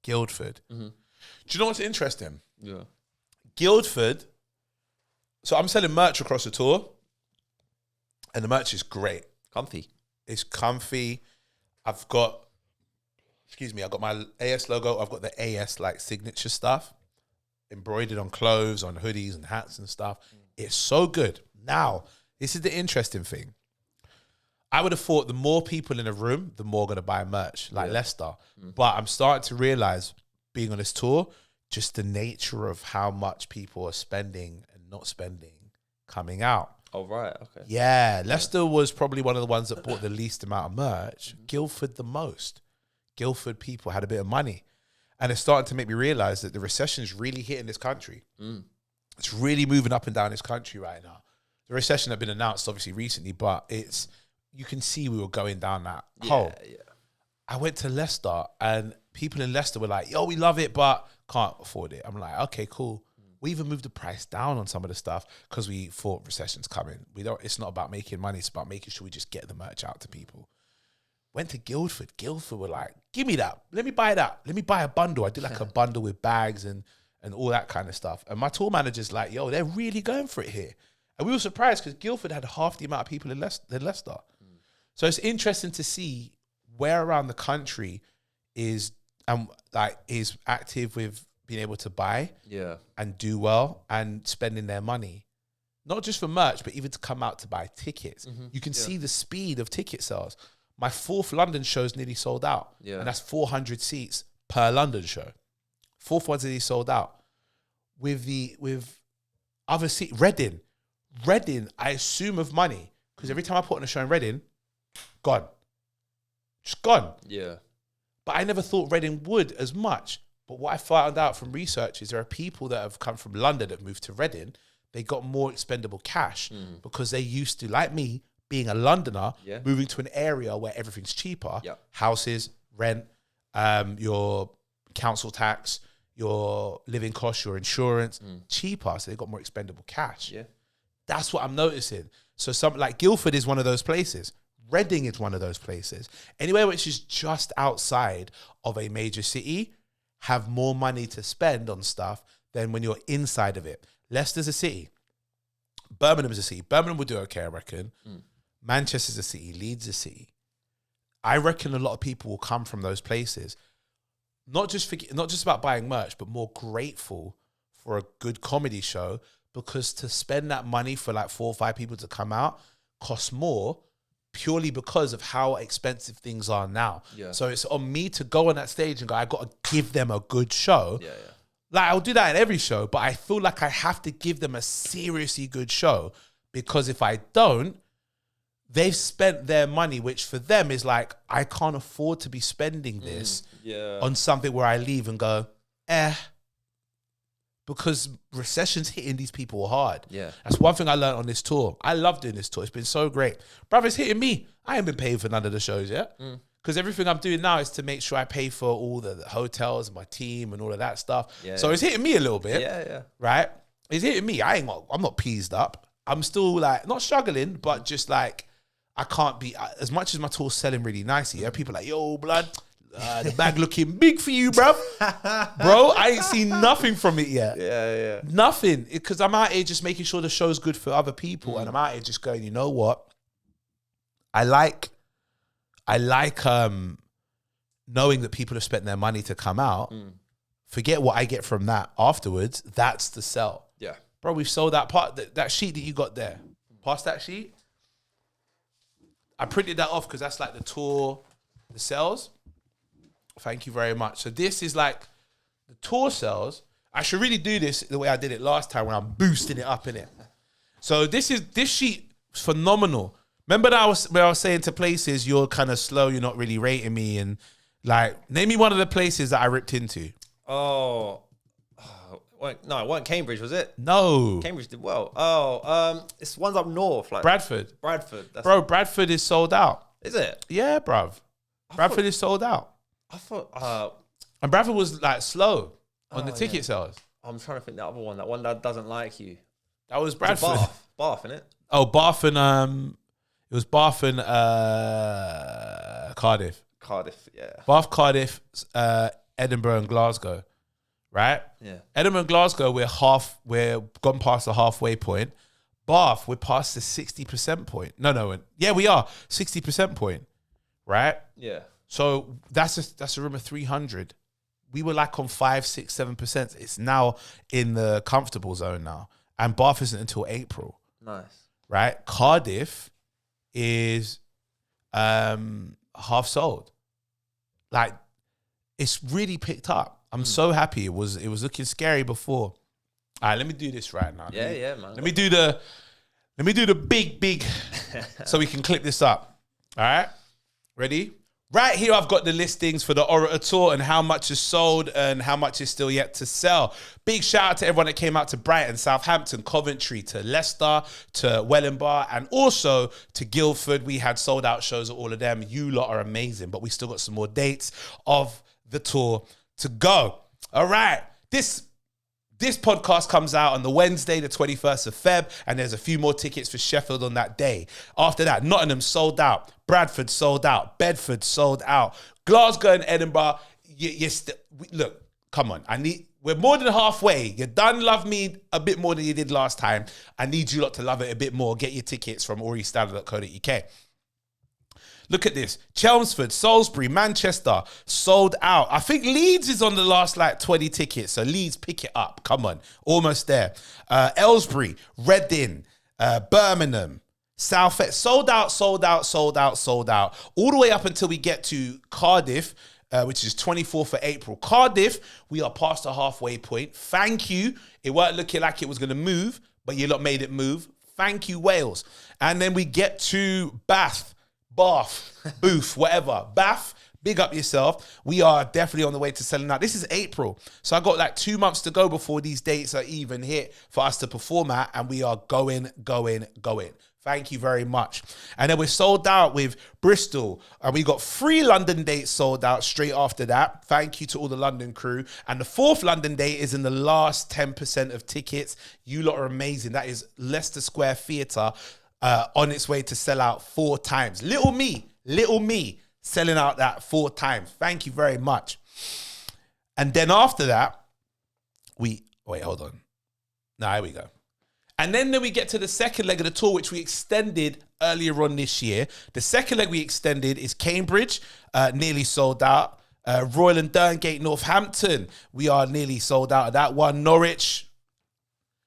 Guildford. Do you know what's interesting? Yeah. Guildford. So I'm selling merch across the tour, and the merch is great. Comfy. It's comfy. I've got my AS logo. I've got the AS like signature stuff embroidered on clothes, on hoodies and hats and stuff. It's so good. Now, this is the interesting thing. I would have thought the more people in a room, the more going to buy merch, like Leicester. But I'm starting to realize, being on this tour, just the nature of how much people are spending and not spending coming out. Oh, right. Okay. Yeah. Leicester was probably one of the ones that bought the least amount of merch. Guildford the most. Guildford people had a bit of money. And it's starting to make me realize that the recession is really hitting this country. It's really moving up and down this country right now. The recession had been announced obviously recently, but it's you can see we were going down that hole. Yeah. I went to Leicester and people in Leicester were like, yo, we love it, but can't afford it. I'm like, okay, cool. We even moved the price down on some of the stuff because we thought recession's coming. It's not about making money, it's about making sure we just get the merch out to people. Went to Guildford. Guildford were like, give me that. Let me buy that. Let me buy a bundle. I did like a bundle with bags and all that kind of stuff. And my tour manager's like, yo, they're really going for it here. And we were surprised because Guildford had half the amount of people in Leicester. So it's interesting to see where around the country is active with being able to buy and do well and spending their money. Not just for merch, but even to come out to buy tickets. You can see the speed of ticket sales. My 4th London show's nearly sold out. And that's 400 seats per London show. 4th one's nearly sold out. With other seats, Reading, I assume of money. Because every time I put on a show in Reading, gone. Just gone. Yeah. But I never thought Reading would as much. But what I found out from research is there are people that have come from London that moved to Reading. They got more expendable cash because they used to, like me, being a Londoner, moving to an area where everything's cheaper. Houses, rent, your council tax, your living costs, your insurance, cheaper. So they got more expendable cash. That's what I'm noticing. So something like Guildford is one of those places. Reading is one of those places. Anywhere which is just outside of a major city have more money to spend on stuff than when you're inside of it. Leicester's a city. Birmingham's a city. Birmingham will do okay, I reckon. Manchester's a city. Leeds is a city. I reckon a lot of people will come from those places, not just about buying merch, but more grateful for a good comedy show, because to spend that money for like 4 or 5 people to come out costs more purely because of how expensive things are now. So it's on me to go on that stage and go, I got to give them a good show. Like I'll do that in every show, but I feel like I have to give them a seriously good show, because if I don't, they've spent their money, which for them is like, I can't afford to be spending this on something where I leave and go, because recession's hitting these people hard. That's one thing I learned on this tour. I love doing this tour. It's been so great. Bruv, it's hitting me. I ain't been paying for none of the shows yet. Because everything I'm doing now is to make sure I pay for all the hotels and my team and all of that stuff. So it's hitting me a little bit. Right? It's hitting me. I'm not peased up. I'm still like, not struggling, but just like, I can't be, as much as my tour's selling really nicely, people are like, yo, blood, the bag looking big for you, bruv. Bro, I ain't seen nothing from it yet. Nothing. Because I'm out here just making sure the show's good for other people. And I'm out here just going, you know what? I like knowing that people have spent their money to come out. Forget what I get from that afterwards. That's the sell. Bro, we've sold that part, that sheet that you got there. Pass that sheet. I printed that off because that's like the tour, the sales. Thank you very much. So this is like the tour sales. I should really do this the way I did it last time when I'm boosting it up in it. So this sheet is phenomenal. Remember that where I was saying to places, you're kind of slow, you're not really rating me, and like, name me one of the places that I ripped into. No, it wasn't Cambridge, was it? No. Cambridge did well. It's ones up north, like Bradford. Bro, Bradford is sold out. Is it? Yeah, bruv. Bradford is sold out. I thought. And Bradford was like slow on the ticket sales. I'm trying to think the other one. That one that doesn't like you. That was Bradford. Bath, innit? Oh, Bath and it was Bath and Cardiff. Cardiff, yeah. Bath, Cardiff, Edinburgh and Glasgow. Right? Yeah. Edinburgh and Glasgow, we're gone past the halfway point. Bath, we're past the 60% point. No. Yeah, we are. 60% point. Right? Yeah. So that's a room of 300. We were like on 5, 6, 7%. It's now in the comfortable zone now. And Bath isn't until April. Nice. Right? Cardiff is half sold. Like, it's really picked up. I'm so happy. It was looking scary before. All right, let me do this right now. Yeah, man. Let me do the big so we can clip this up. All right? Ready? Right here, I've got the listings for the Aurator Tour and how much is sold and how much is still yet to sell. Big shout out to everyone that came out to Brighton, Southampton, Coventry, to Leicester, to Wellingborough, and also to Guildford. We had sold out shows at all of them. You lot are amazing, but we still got some more dates of the tour to go. All right, this podcast comes out on the Wednesday, the 21st of Feb, and there's a few more tickets for Sheffield on that day. After that, Nottingham sold out, Bradford sold out, Bedford sold out, Glasgow and Edinburgh. Look, come on. We're more than halfway. You done love me a bit more than you did last time. I need you lot to love it a bit more. Get your tickets from auriestyla.co.uk. Look at this. Chelmsford, Salisbury, Manchester, sold out. I think Leeds is on the last 20 tickets. So Leeds, pick it up. Come on. Almost there. Aylesbury, Reading, Birmingham, Southend. Sold out. All the way up until we get to Cardiff, which is 24th of April. Cardiff, we are past the halfway point. Thank you. It weren't looking like it was going to move, but you lot made it move. Thank you, Wales. And then we get to Bath, Booth, whatever. Bath, big up yourself. We are definitely on the way to selling out. This is April. So I got 2 months to go before these dates are even hit for us to perform at. And we are going. Thank you very much. And then we're sold out with Bristol. And we got 3 London dates sold out straight after that. Thank you to all the London crew. And the 4th London date is in the last 10% of tickets. You lot are amazing. That is Leicester Square Theatre. On its way to sell out 4 times. Little me selling out that 4 times. Thank you very much. And then after that, wait, hold on. No, here we go. And then we get to the second leg of the tour, which we extended earlier on this year. The second leg we extended is Cambridge, nearly sold out. Royal and Derngate, Northampton, we are nearly sold out of that one. Norwich,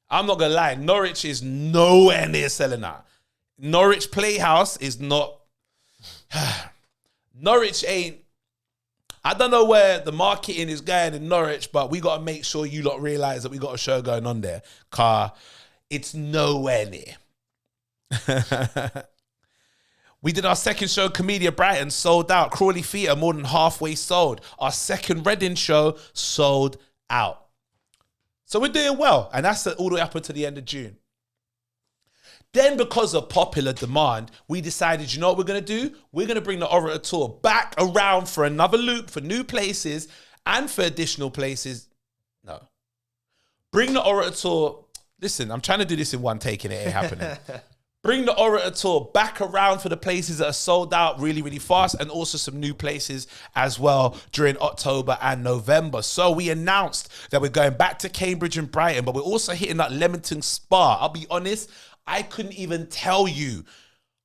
I'm not going to lie, Norwich is nowhere near selling out. Norwich Playhouse is not... Norwich ain't... I don't know where the marketing is going in Norwich, but we got to make sure you lot realise that we got a show going on there. It's nowhere near. We did our second show, Comedia Brighton, sold out. Crawley Theatre, more than halfway sold. Our second Reading show, sold out. So we're doing well, and that's all the way up until the end of June. Then, because of popular demand, we decided, you know what we're going to do? We're going to bring the Aurator Tour back around for another loop, for new places and for additional places. No. Bring the Aurator Tour... Listen, I'm trying to do this in one take and it ain't happening. Bring the Aurator Tour back around for the places that are sold out really, really fast, and also some new places as well during October and November. So we announced that we're going back to Cambridge and Brighton, but we're also hitting that Leamington Spa. I'll be honest, I couldn't even tell you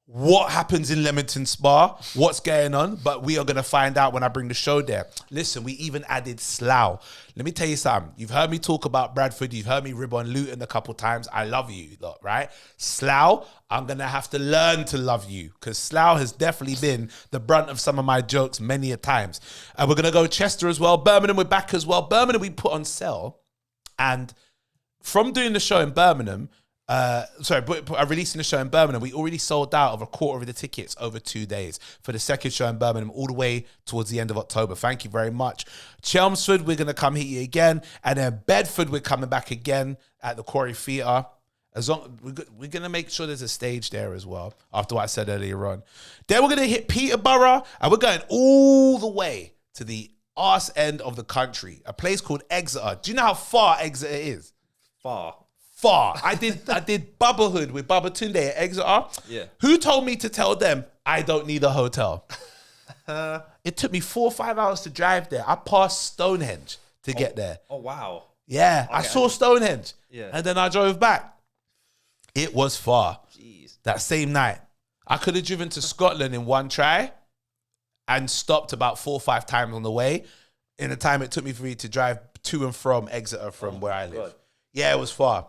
what happens in Leamington Spa, what's going on, but we are going to find out when I bring the show there. Listen, we even added Slough. Let me tell you something. You've heard me talk about Bradford. You've heard me rib on Luton a couple times. I love you, lot, right? Slough, I'm going to have to learn to love you, because Slough has definitely been the brunt of some of my jokes many a times. And we're going to go Chester as well. Birmingham, we're back as well. Birmingham, we put on sale. And from doing the show in Birmingham, releasing the show in Birmingham, we already sold out of a quarter of the tickets over 2 days for the second show in Birmingham, all the way towards the end of October. Thank you very much. Chelmsford, we're going to come hit you again. And then Bedford, we're coming back again at the Quarry Theatre. We're going to make sure there's a stage there as well, after what I said earlier on. Then we're going to hit Peterborough, and we're going all the way to the arse end of the country, a place called Exeter. Do you know how far Exeter is? Far. I did Bubbahood with Bubba Tunde at Exeter. Yeah. Who told me to tell them I don't need a hotel? It took me 4 or 5 hours to drive there. I passed Stonehenge to get there. Oh, wow. Yeah, okay. I saw Stonehenge. Yeah. And then I drove back. It was far. Jeez. That same night. I could have driven to Scotland in one try and stopped about 4 or 5 times on the way in the time it took me for me to drive to and from Exeter from where I live. God. Yeah, it was far.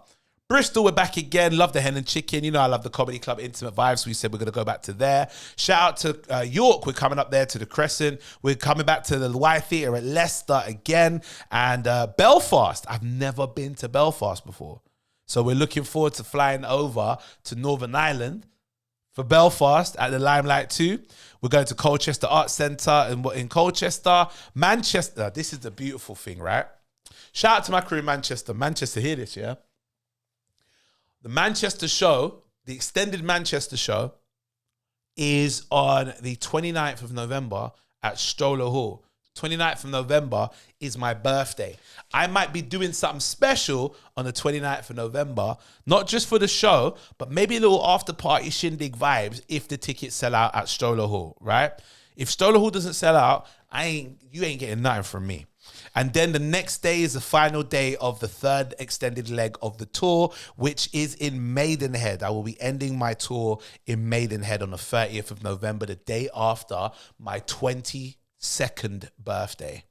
Bristol, we're back again. Love the Hen and Chicken. You know I love the Comedy Club Intimate Vibes. We said we're going to go back to there. Shout out to York. We're coming up there to the Crescent. We're coming back to the Y Theatre at Leicester again. And Belfast. I've never been to Belfast before. So we're looking forward to flying over to Northern Ireland for Belfast at the Limelight 2. We're going to Colchester Arts Centre in Colchester. Manchester, this is the beautiful thing, right? Shout out to my crew in Manchester. Manchester, hear this, yeah? The Manchester show, the extended Manchester show, is on the 29th of November at Stroller Hall. 29th of November is my birthday. I might be doing something special on the 29th of November, not just for the show, but maybe a little after party shindig vibes if the tickets sell out at Stroller Hall, right? If Stroller Hall doesn't sell out, you ain't getting nothing from me. And then the next day is the final day of the third extended leg of the tour, which is in Maidenhead. I will be ending my tour in Maidenhead on the 30th of November, the day after my 22nd birthday.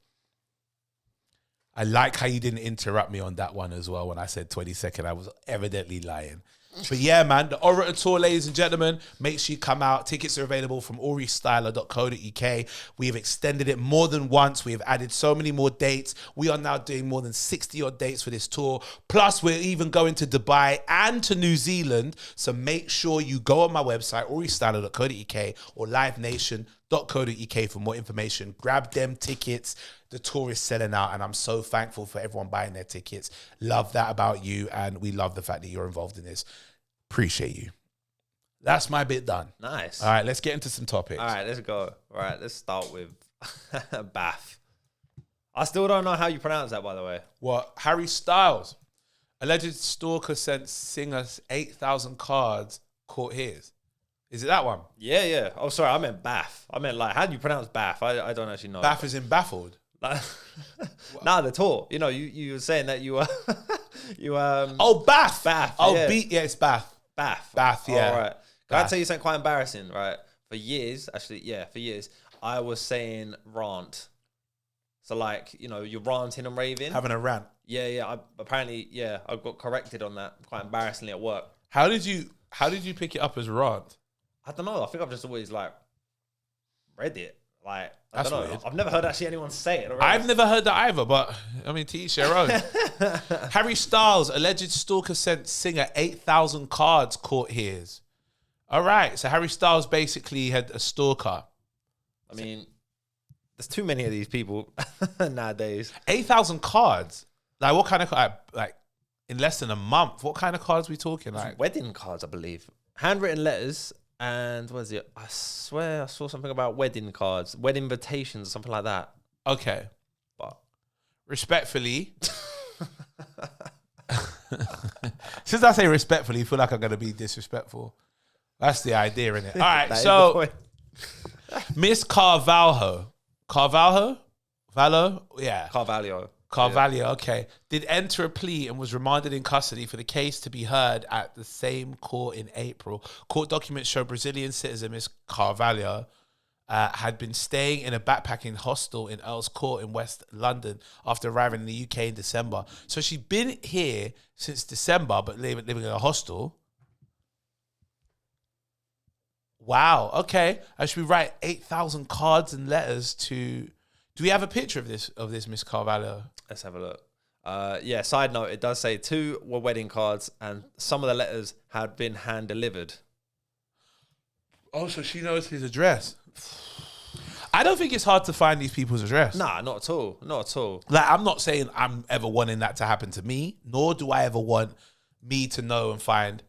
I like how you didn't interrupt me on that one as well when I said 22nd. I was evidently lying. But yeah, man, the Aurator Tour, ladies and gentlemen, make sure you come out. Tickets are available from auriestyla.co.uk. We have extended it more than once. We have added so many more dates. We are now doing more than 60 odd dates for this tour. Plus, we're even going to Dubai and to New Zealand. So make sure you go on my website, auriestyla.co.uk or livenation.co.uk for more information. Grab them tickets. The tour is selling out, and I'm so thankful for everyone buying their tickets. Love that about you, and we love the fact that you're involved in this. Appreciate you. That's my bit done. Nice. All right, let's get into some topics. All right, let's go. All right, let's start with BAF. I still don't know how you pronounce that, by the way. What? Harry Styles. Alleged stalker sent singer 8,000 cards, caught his. Is it that one? Yeah, yeah. Oh, sorry, I meant BAF. I meant, like, how do you pronounce BAF? I don't actually know. BAF is in baffled. Nah, the tour. You know, you were saying that you were Oh, BAF. BAF. Oh, yeah. yeah, it's BAF. BAF. BAF, yeah. All right. Can I tell you something quite embarrassing, right? For years, I was saying rant. So, like, you know, you're ranting and raving. Having a rant. Yeah. I got corrected on that quite embarrassingly at work. How did you pick it up as rant? I don't know. I think I've just always, like, read it. Like, I That's don't know. weird. I've never heard actually anyone say it. I've never heard that either, but I mean, to each their own. Harry Styles, alleged stalker sent singer 8,000 cards, caught his. All right, so Harry Styles basically had a stalker. I mean, there's too many of these people nowadays. 8,000 cards? Like, what kind of, like, in less than a month, what kind of cards are we talking? Like, Wedding cards, I believe. Handwritten letters. And what is it? I swear I saw something about wedding cards, wedding invitations, or something like that. okay. But Respectfully. Since I say respectfully, I feel like I'm going to be disrespectful. That's the idea, innit? All right, so Miss Carvalho. Carvalho? Vallo? Yeah. Carvalho, okay, did enter a plea and was remanded in custody for the case to be heard at the same court in April. Court documents show Brazilian citizen Miss Carvalho had been staying in a backpacking hostel in Earl's Court in West London after arriving in the UK in December. So she's been here since December, but living in a hostel. Wow, okay. I should write 8,000 cards and letters to... Do we have a picture of this Miss Carvalho? Let's have a look. Yeah, side note, it does say 2 were wedding cards and some of the letters had been hand delivered. Oh, so she knows his address. I don't think it's hard to find these people's address. Nah, not at all. Not at all. Like, I'm not saying I'm ever wanting that to happen to me, nor do I ever want me to know and find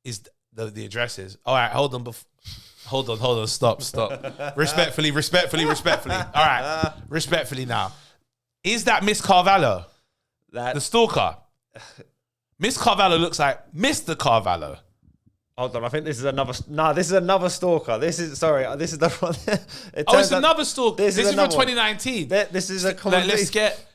is the addresses. All right, hold on. Hold on. Stop. Respectfully. All right. Respectfully now. Is that Miss Carvalho? The stalker? Miss Carvalho looks like Mr. Carvalho. Hold on, I think this is another... No, this is another stalker. This is the one... It's another stalker. This is from 2019. This is a common...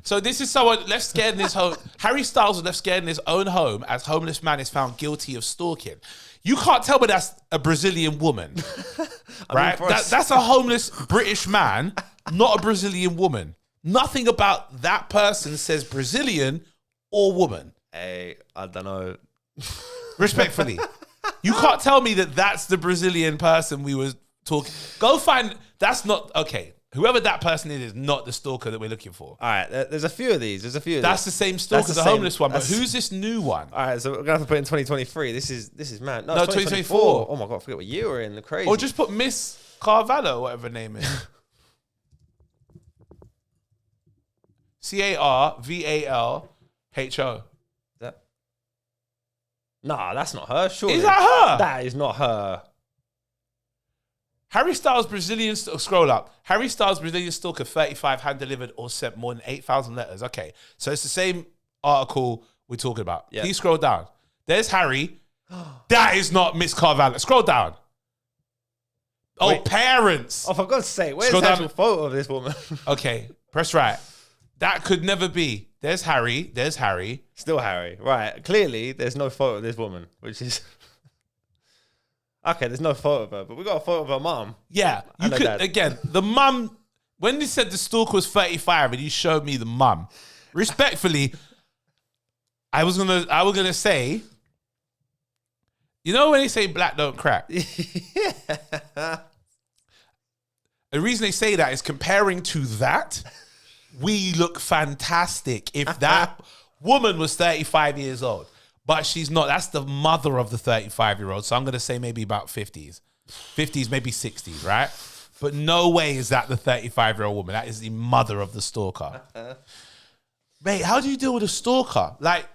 So this is someone left scared in his home. Harry Styles was left scared in his own home as homeless man is found guilty of stalking. You can't tell me that's a Brazilian woman, right? That's a homeless British man, not a Brazilian woman. Nothing about that person says Brazilian or woman. Hey, I don't know. Respectfully. You can't tell me that that's the Brazilian person we were talking. Go find... That's not... Okay. Whoever that person is not the stalker that we're looking for. All right, there's a few of these. That's the same stalker as the homeless one, but who's this new one? All right, so we're gonna have to put in 2023. This is mad. No, 2024. Oh my god, I forget what year we're in. The crazy. Or just put Miss Carvalho, whatever her name is. CARVALHO. That. Nah, that's not her. Sure. Is that her? That is not her. Harry Styles Brazilian scroll up. Harry Styles Brazilian stalker 35 hand delivered or sent more than 8,000 letters. Okay, so it's the same article we're talking about. Yeah. Please scroll down. There's Harry. That is not Miss Carvalho. Scroll down. Oh, Wait. Parents. Oh, for God's sake, where's Scroll the down. actual photo of this woman? Okay, press right. That could never be. There's Harry. There's Harry. Still Harry. Right. Clearly, there's no photo of this woman, which is... Okay, there's no photo of her, but we got a photo of her mom. Yeah, you could again. The mum. When you said the stalker was 35 and you showed me the mum, respectfully, I was gonna say, you know when they say black don't crack. Yeah. The reason they say that is comparing to that, we look fantastic. If that woman was 35 years old. But she's not. That's the mother of the 35-year-old. So I'm going to say maybe about 50s. 50s, maybe 60s, right? But no way is that the 35-year-old woman. That is the mother of the stalker. Mate, how do you deal with a stalker? Like,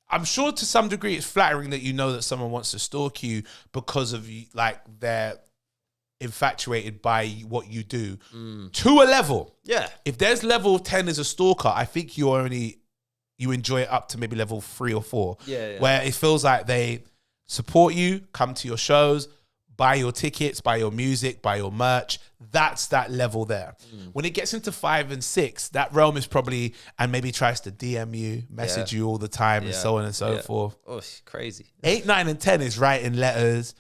I'm sure to some degree it's flattering that you know that someone wants to stalk you because of, like, they're infatuated by what you do. To a level. Yeah. If there's level 10 as a stalker, I think you enjoy it up to maybe level 3 or 4. Yeah. Where it feels like they support you, come to your shows, buy your tickets, buy your music, buy your merch. That's that level there. When it gets into 5 and 6, that realm is probably, and maybe tries to DM you, message you all the time and so on and so forth. Oh, it's crazy. 8, 9, and 10 is writing letters,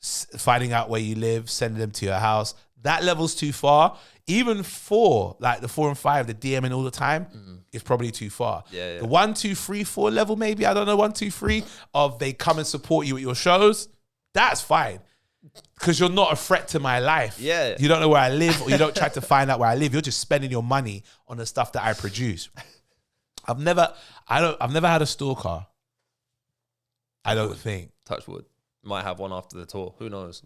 finding out where you live, sending them to your house. That level's too far. Even 4, like the 4 and 5, the DMing all the time, is probably too far. Yeah. The 1, 2, 3, 4 level, maybe, I don't know, 1, 2, 3, of they come and support you at your shows, that's fine. Because you're not a threat to my life. Yeah. You don't know where I live, or you don't try to find out where I live. You're just spending your money on the stuff that I produce. I've never had a stalker. I don't think. Touch wood. Might have one after the tour. Who knows?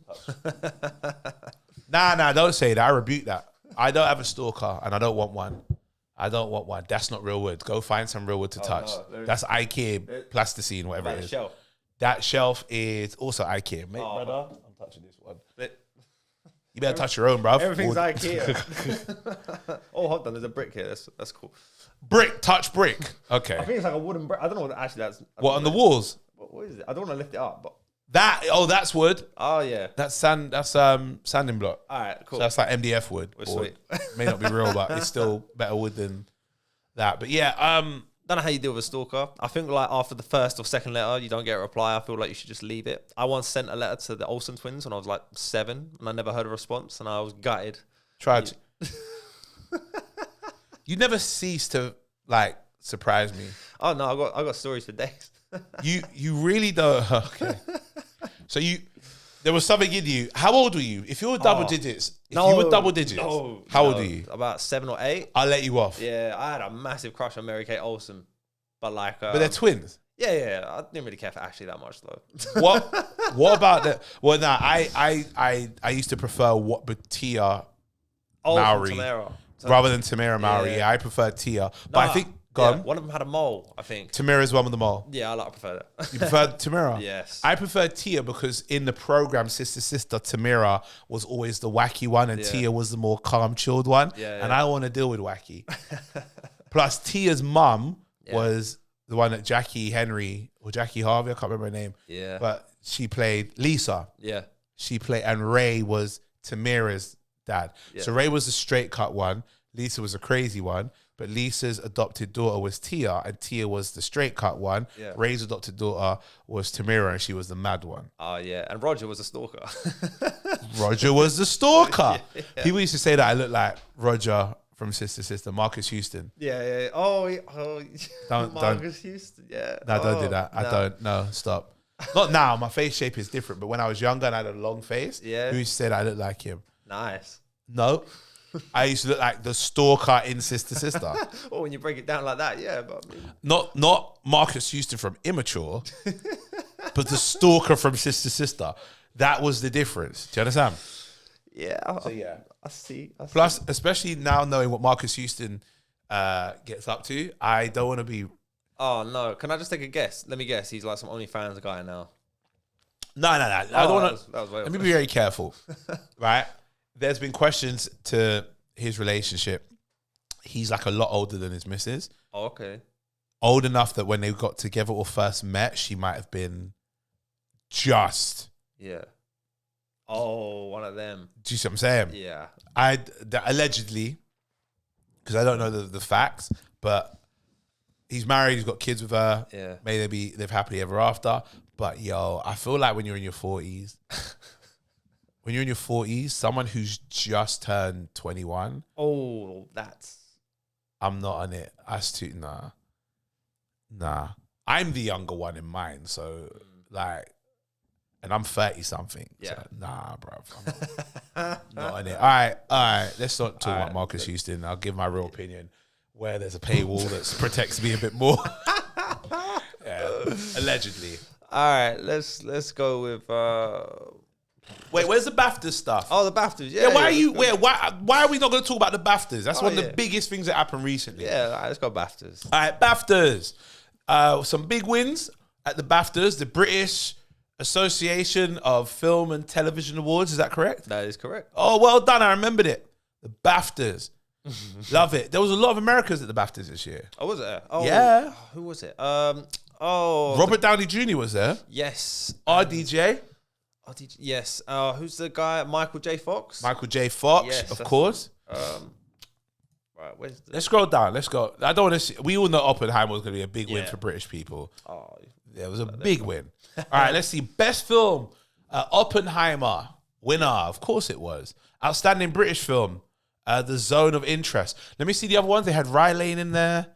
Nah, don't say that. I rebuke that. I don't have a stalker and I don't want one. That's not real wood. Go find some real wood to touch. No. That's IKEA plasticine, whatever it is. Shelf. That shelf is also IKEA. Mate, brother, I'm touching this one. You better touch your own, bruv. Everything's IKEA. Oh, hold on. There's a brick here. That's cool. Brick, touch brick. Okay. I think it's like a wooden brick. I don't know what actually that's. What, on the walls? What is it? I don't want to lift it up, but. That's wood. Oh, yeah. That's sanding block. All right, cool. So that's like MDF wood. We're sweet. May not be real, but it's still better wood than that. But yeah, don't know how you deal with a stalker. I think like after the first or second letter, you don't get a reply. I feel like you should just leave it. I once sent a letter to the Olsen twins when I was like 7 and I never heard a response and I was gutted. Tried. You never cease to like surprise me. Oh no, I got stories for days. You really don't. Okay. So there was something in you. How old were you? If you were double digits, how old are you? About 7 or 8. I'll let you off. Yeah, I had a massive crush on Mary Kate Olsen, but like, but they're twins. Yeah. I didn't really care for Ashley that much though. What about the? Well, nah, I used to prefer Tia Mowry rather than Tamara Mowry. Yeah, I prefer Tia, but I think. One of them had a mole, I think. Tamira's one with the mole. Yeah, I prefer that. You prefer Tamira? Yes. I prefer Tia because in the program Sister, Tamira was always the wacky one and Tia was the more calm, chilled one. Yeah. And I want to deal with wacky. Plus, Tia's mum was the one that Jackie Henry or Jackie Harvey, I can't remember her name. Yeah. But she played Lisa. Yeah. And Ray was Tamira's dad. Yeah. So Ray was the straight cut one. Lisa was a crazy one. But Lisa's adopted daughter was Tia, and Tia was the straight cut one. Yeah. Ray's adopted daughter was Tamira, and she was the mad one. Oh, yeah. And Roger was a stalker. Roger was the stalker. Yeah. People used to say that I look like Roger from Sister, Marcus Houston. Yeah. Oh, Marcus Houston, yeah. No, don't do that. I don't. No, stop. Not now. My face shape is different. But when I was younger and I had a long face, who said I look like him? Nice. No. I used to look like the stalker in Sister Sister. Oh, when you break it down like that, yeah. But I mean, Not Marcus Houston from Immature, but the stalker from Sister Sister. That was the difference. Do you understand? yeah. Yeah. I see. Plus, especially now knowing what Marcus Houston gets up to, I don't want to be. Oh no! Can I just take a guess? Let me guess. He's like some OnlyFans guy now. No. I don't want to. That was Let me be very careful, right? There's been questions to his relationship. He's like a lot older than his missus. Oh, okay. Old enough that when they got together or first met, she might have been just. Yeah. Oh, one of them. Do you see what I'm saying? Yeah. Allegedly, because I don't know the facts, but he's married. He's got kids with her. Yeah. May they live happily ever after. But yo, I feel like when you're in your 40s. When you're in your 40s, someone who's just turned 21. Oh, I'm not on it. Nah. I'm the younger one in mine, so like, and I'm 30 something. Yeah. So, nah, bro. I'm not on it. All right. Let's not talk about Marcus Houston. I'll give my real opinion where there's a paywall that protects me a bit more. Yeah, allegedly. All right. Let's go with. Wait, where's the BAFTA stuff? Oh, the BAFTAs. Yeah. Why are we not going to talk about the BAFTAs? That's one of the biggest things that happened recently. Yeah, all right, let's go BAFTAs. All right, BAFTAs. Some big wins at the BAFTAs, the British Association of Film and Television Awards. Is that correct? That is correct. Oh, well done. I remembered it. The BAFTAs. Love it. There was a lot of Americans at the BAFTAs this year. Oh, was it? Oh, Yeah. Who was it? Robert Downey Jr. was there. Yes. RDJ. Yes. Who's the guy? Michael J. Fox. Michael J. Fox, Yes, of that's course. Right. Where's the? Let's scroll down. Let's go. I don't want to see. We all know Oppenheimer was going to be a big win Yeah. for British people. Oh, Yeah, it was a big win. All right, let's see. Best film, Oppenheimer. Winner. Of course it was. Outstanding British film, The Zone of Interest. Let me see the other ones. They had Rye Lane in there.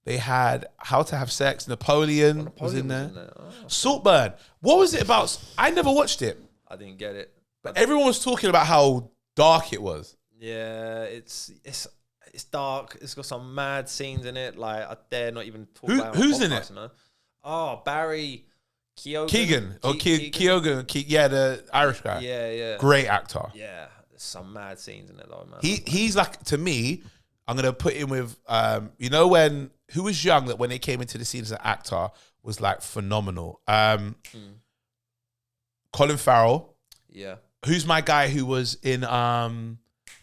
They had How to Have Sex. Napoleon was in there. Oh, Saltburn. What was it about? I never watched it. I didn't get it. But everyone was talking about how dark it was. Yeah, it's dark. It's got some mad scenes in it. Like I dare not even talk about it. Who's in it? You know? Oh, Barry Keoghan. Keoghan. Yeah, the Irish guy. Yeah. Great actor. Yeah, there's some mad scenes in it though, man. He's like, to me, I'm gonna put him with you know, when who was young that when they came into the scene as an actor was like phenomenal. Colin Farrell. Yeah. Who's my guy who was in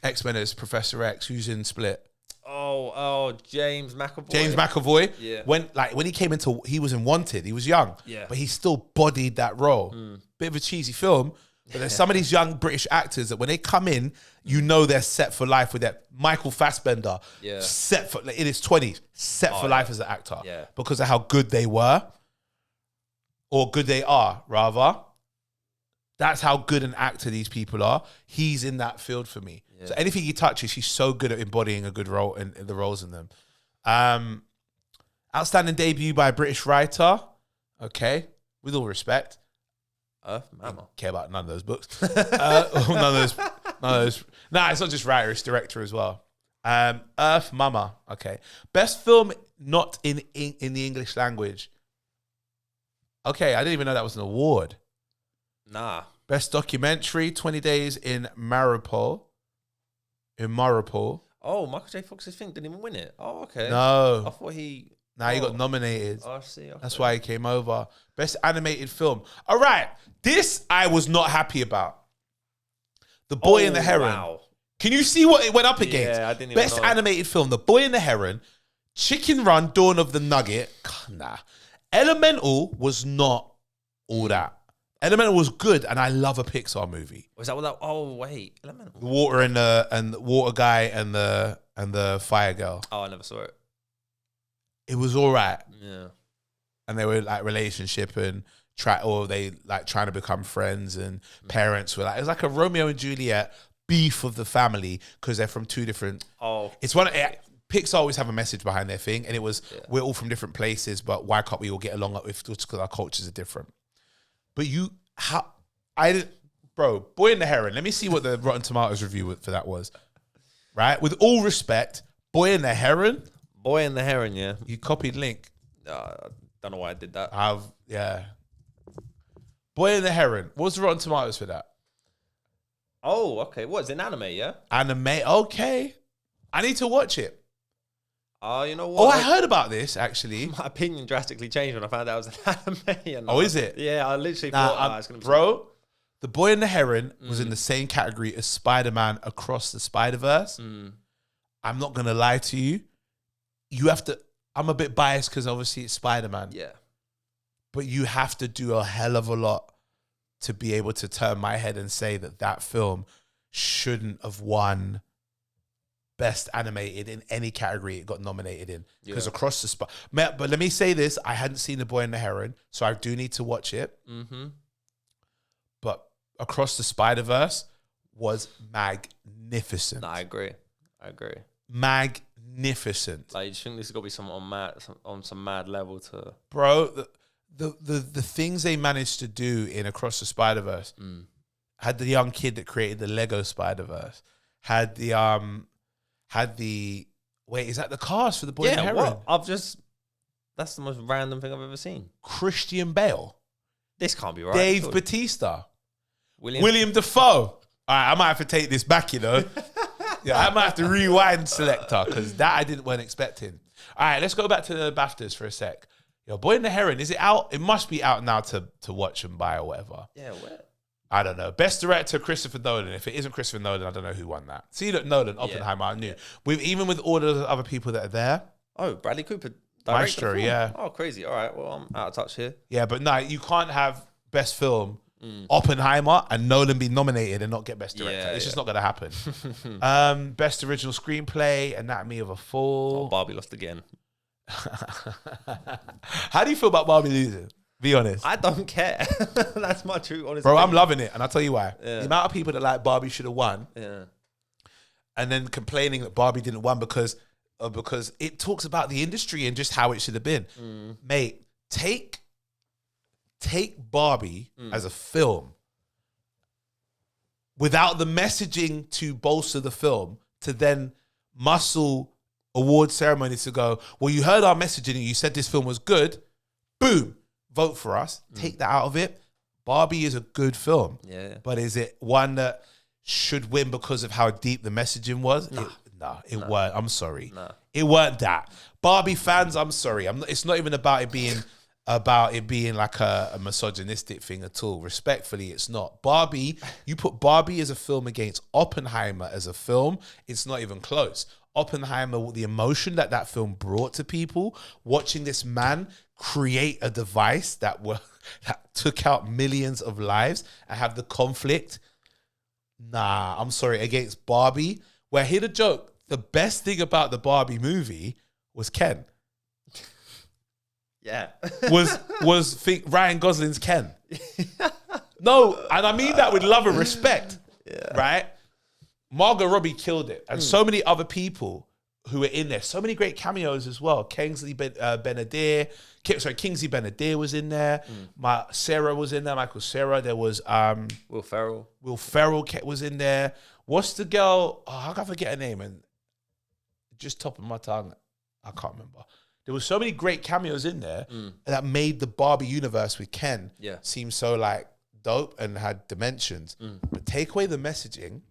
X-Men as Professor X? Who's in Split? Oh, James McAvoy. James McAvoy. Yeah. When he came into, he was in Wanted. He was young. Yeah. But he still bodied that role. Bit of a cheesy film. But there's some of these young British actors that when they come in, you know they're set for life with that. Michael Fassbender, set for, like, in his 20s, set for life as an actor. Yeah. Because of how good they were. Or good they are, rather. That's how good an actor these people are. He's in that field for me. Yeah. So anything he touches, he's so good at embodying a good role in the roles in them. Outstanding debut by a British writer. Okay. With all respect. Mama. Care about none of those books. None of those. Nah, it's not just writer, it's director as well. Earth Mama. Okay. Best film not in the English language. Okay, I didn't even know that was an award. Nah. Best documentary, 20 Days in Mariupol. Oh, Michael J. Fox's thing didn't even win it. Oh, okay. No. I thought he... He got nominated. Oh, I see. Okay. That's why he came over. Best animated film. All right. This I was not happy about. The Boy and the Heron. Wow. Can you see what it went up against? Yeah, I didn't even Best know. animated film, The Boy and the Heron, Chicken Run, Dawn of the Nugget. Nah. Elemental was not all that. Elemental was good, and I love a Pixar movie. Was that what that... Oh, wait. Elemental. The water and the water guy and the fire girl. Oh, I never saw it. It was all right. Yeah. And they were like relationship and trying to become friends, and parents were like, it was like a Romeo and Juliet beef of the family because they're from two different. Oh. It's Pixar always have a message behind their thing, and it was we're all from different places, but why can't we all get along with just because our cultures are different? But Boy and the Heron. Let me see what the Rotten Tomatoes review for that was. right? With all respect, Boy and the Heron. Boy and the Heron, yeah. You copied Link. Don't know why I did that. Yeah. Boy and the Heron. What's the Rotten Tomatoes for that? Oh, okay. What, is it an anime, yeah? Anime. Okay. I need to watch it. You know what? Oh, I heard about this, actually. My opinion drastically changed when I found out it was an anime. Oh, is it? Yeah, I literally thought, it's going to be... Bro, The Boy and the Heron was in the same category as Spider-Man Across the Spider-Verse. I'm not going to lie to you. You have to... I'm a bit biased because obviously it's Spider-Man. Yeah. But you have to do a hell of a lot to be able to turn my head and say that that film shouldn't have won Best Animated in any category it got nominated in. Because Across the But let me say this, I hadn't seen The Boy and the Heron, so I do need to watch it. But Across the Spider-Verse was magnificent. No, I agree. Magnificent. Like, you think this has got to be some mad level to... Bro, the things they managed to do in Across the Spider-Verse, had the young kid that created the Lego Spider-Verse, had the wait, is that the cast for The Boy and the Heron? What? That's the most random thing I've ever seen. Christian Bale. This can't be right. Dave Bautista. William Dafoe. All right, I might have to take this back, you know. Yeah, I might have to rewind selector because that I weren't expecting. All right, let's go back to the BAFTAs for a sec. Yo, Boy and the Heron, is it out? It must be out now to watch and buy or whatever. Yeah, where? I don't know. Best director, Christopher Nolan. If it isn't Christopher Nolan, I don't know who won that. See, look, Nolan, Oppenheimer, I knew. Even with all the other people that are there. Oh, Bradley Cooper. Maestro, yeah. Oh, crazy. All right, well, I'm out of touch here. Yeah, but no, you can't have Best Film, Oppenheimer, and Nolan be nominated and not get Best Director. Yeah, it's just not going to happen. Best Original Screenplay, Anatomy of a Fall. Oh, Barbie lost again. How do you feel about Barbie losing? Be honest. I don't care. That's my true honest Bro, opinion. I'm loving it, and I'll tell you why. Yeah. The amount of people that like Barbie should have won, and then complaining that Barbie didn't win because it talks about the industry and just how it should have been. Mate, take Barbie as a film without the messaging to bolster the film to then muscle award ceremonies to go, well, you heard our messaging and you said this film was good. Boom. Vote for us. Take that out of it. Barbie is a good film. Yeah. But is it one that should win because of how deep the messaging was? No, it weren't. I'm sorry. No. It weren't that. Barbie fans, I'm sorry. It's not even about it being like a misogynistic thing at all. Respectfully, it's not. Barbie, you put Barbie as a film against Oppenheimer as a film, it's not even close. Oppenheimer, the emotion that film brought to people, watching this man create a device that took out millions of lives and have the conflict. Nah, I'm sorry, against Barbie. Where hear the joke, the best thing about the Barbie movie was Ken. Yeah. was think Ryan Gosling's Ken. No, and I mean that with love and respect. Yeah. Right? Margot Robbie killed it. And so many other people who were in there. So many great cameos as well. Kingsley Benadir. Kingsley Benadir was in there. Sarah was in there. Michael Cera. There was... Will Ferrell. Will Ferrell was in there. What's the girl... Oh, how can I forget her name? And just top of my tongue, I can't remember. There was so many great cameos in there that made the Barbie universe with Ken seem so like dope and had dimensions. But take away the messaging,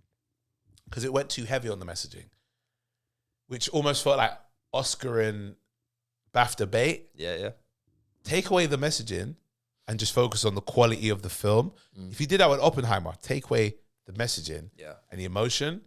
because it went too heavy on the messaging, which almost felt like Oscar and BAFTA bait. Yeah. Take away the messaging and just focus on the quality of the film. If you did that with Oppenheimer, take away the messaging and the emotion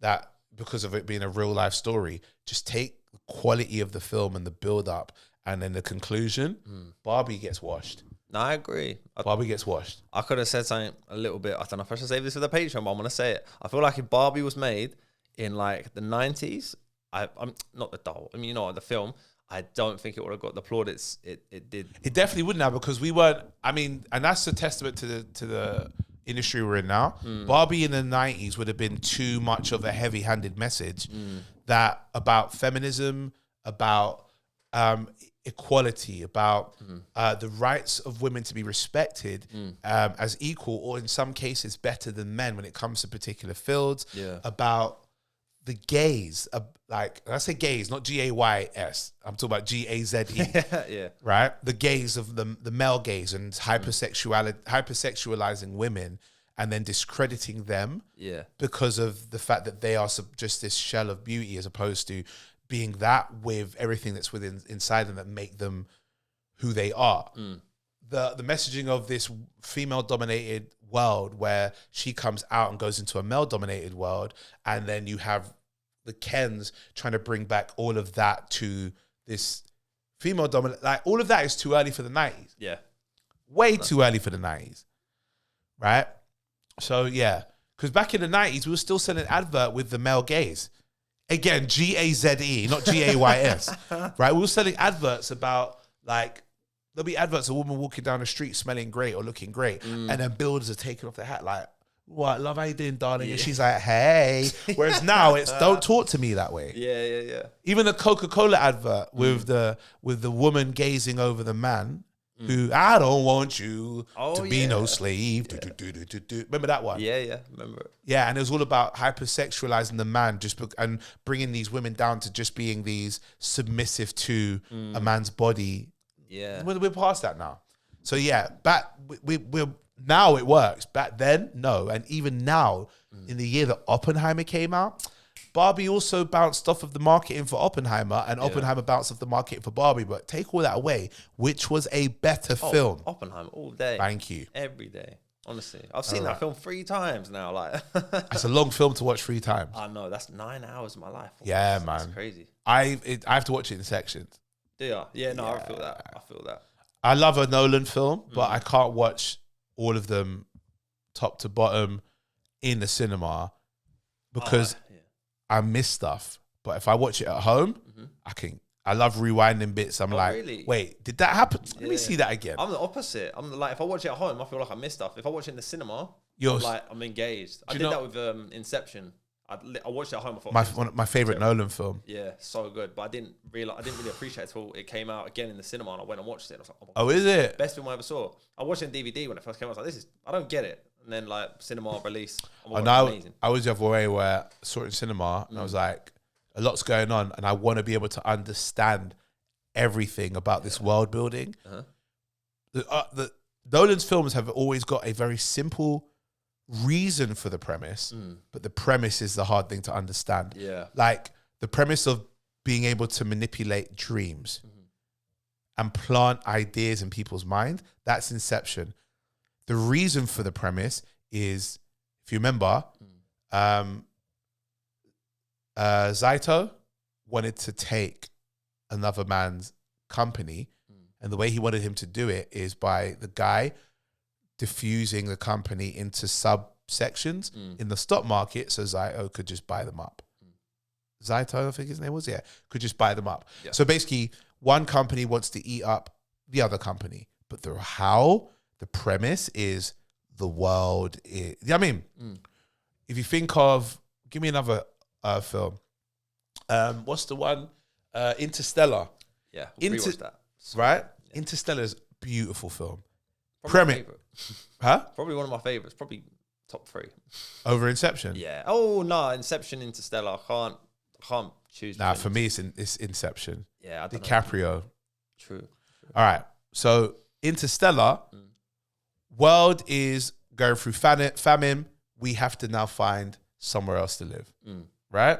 that, because of it being a real life story, just take the quality of the film and the build up and then the conclusion. Barbie gets washed. No, I agree. Barbie gets washed. I could have said something a little bit. I don't know if I should save this for the Patreon, but I'm going to say it. I feel like if Barbie was made in like the 90s, I'm not the doll. I mean, you know, the film, I don't think it would have got the plaudits it did. It definitely wouldn't have, because we weren't. I mean, and that's a testament to the industry we're in now. Barbie in the 90s would have been too much of a heavy-handed message that about feminism, about equality, about the rights of women to be respected as equal, or in some cases better than men when it comes to particular fields, about the gays, like, I say gays, not Gays. I'm talking about Gaze. Yeah. Right? The gaze of the male gaze and hypersexualizing women and then discrediting them because of the fact that they are just this shell of beauty as opposed to being that with everything that's inside them that make them who they are. The messaging of this female-dominated world where she comes out and goes into a male-dominated world, and then you have the Kens trying to bring back all of that to this female-dominated... Like, all of that is too early for the 90s. Yeah. Way too early for the 90s. Right? So, yeah. Because back in the 90s, we were still selling advert with the male gaze. Again, Gaze, not Gays. Right? We were selling adverts about, like... There'll be adverts of a woman walking down the street smelling great or looking great. And then builders are taking off their hat like, what, love, how you doing, darling? And she's like, hey. Whereas now it's, don't talk to me that way. Yeah. Even the Coca-Cola advert with the woman gazing over the man who, I don't want you to be no slave. Remember that one? Yeah, remember it. Yeah, and it was all about hypersexualizing the man and bringing these women down to just being these submissive to a man's body. Yeah, we're past that now. So yeah, we're now it works. Back then, no. And even now, in the year that Oppenheimer came out, Barbie also bounced off of the marketing for Oppenheimer, and Oppenheimer bounced off the marketing for Barbie. But take all that away, which was a better film? Oppenheimer all day. Thank you. Every day. Honestly, I've seen that film 3 times now. Like, it's a long film to watch 3 times. I know, that's 9 hours of my life. Yeah, man, that's crazy. I have to watch it in sections. Yeah, no, I feel that. I love a Nolan film, but I can't watch all of them top to bottom in the cinema because I miss stuff. But if I watch it at home, I love rewinding bits. I'm like, really? Wait, did that happen? Let me see that again. I'm the opposite. I'm like, if I watch it at home, I feel like I miss stuff. If I watch it in the cinema, I'm engaged. I did that with Inception. I watched it at home. I thought my favorite Nolan film. Yeah, so good. But I didn't really appreciate it until it came out again in the cinema, and I went and watched it. And I was like, oh, is it? Best film I ever saw. I watched it on DVD when it first came out. I was like, I don't get it. And then like cinema release. Amazing. I was the other way where I saw it in cinema and I was like, a lot's going on, and I want to be able to understand everything about this world building. The Nolan's films have always got a very simple reason for the premise, but the premise is the hard thing to understand. Yeah, like the premise of being able to manipulate dreams and plant ideas in people's mind. That's Inception. The reason for the premise is, if you remember, Zaito wanted to take another man's company, and the way he wanted him to do it is by the guy diffusing the company into subsections in the stock market, so Zaito could just buy them up. Zaito, I think his name was, could just buy them up. Yeah. So basically, one company wants to eat up the other company, but the premise is the world is, if you think of, give me another film. What's the one? Interstellar. Yeah, rewatch that. Right? Yeah. Interstellar's beautiful film. Probably Huh? Probably one of my favorites. Probably top 3. Over Inception? Yeah. Oh, no. Inception, Interstellar. I can't choose. Nah, for me, it's Inception. Yeah. DiCaprio. True. All right. So, Interstellar, world is going through famine. We have to now find somewhere else to live. Right?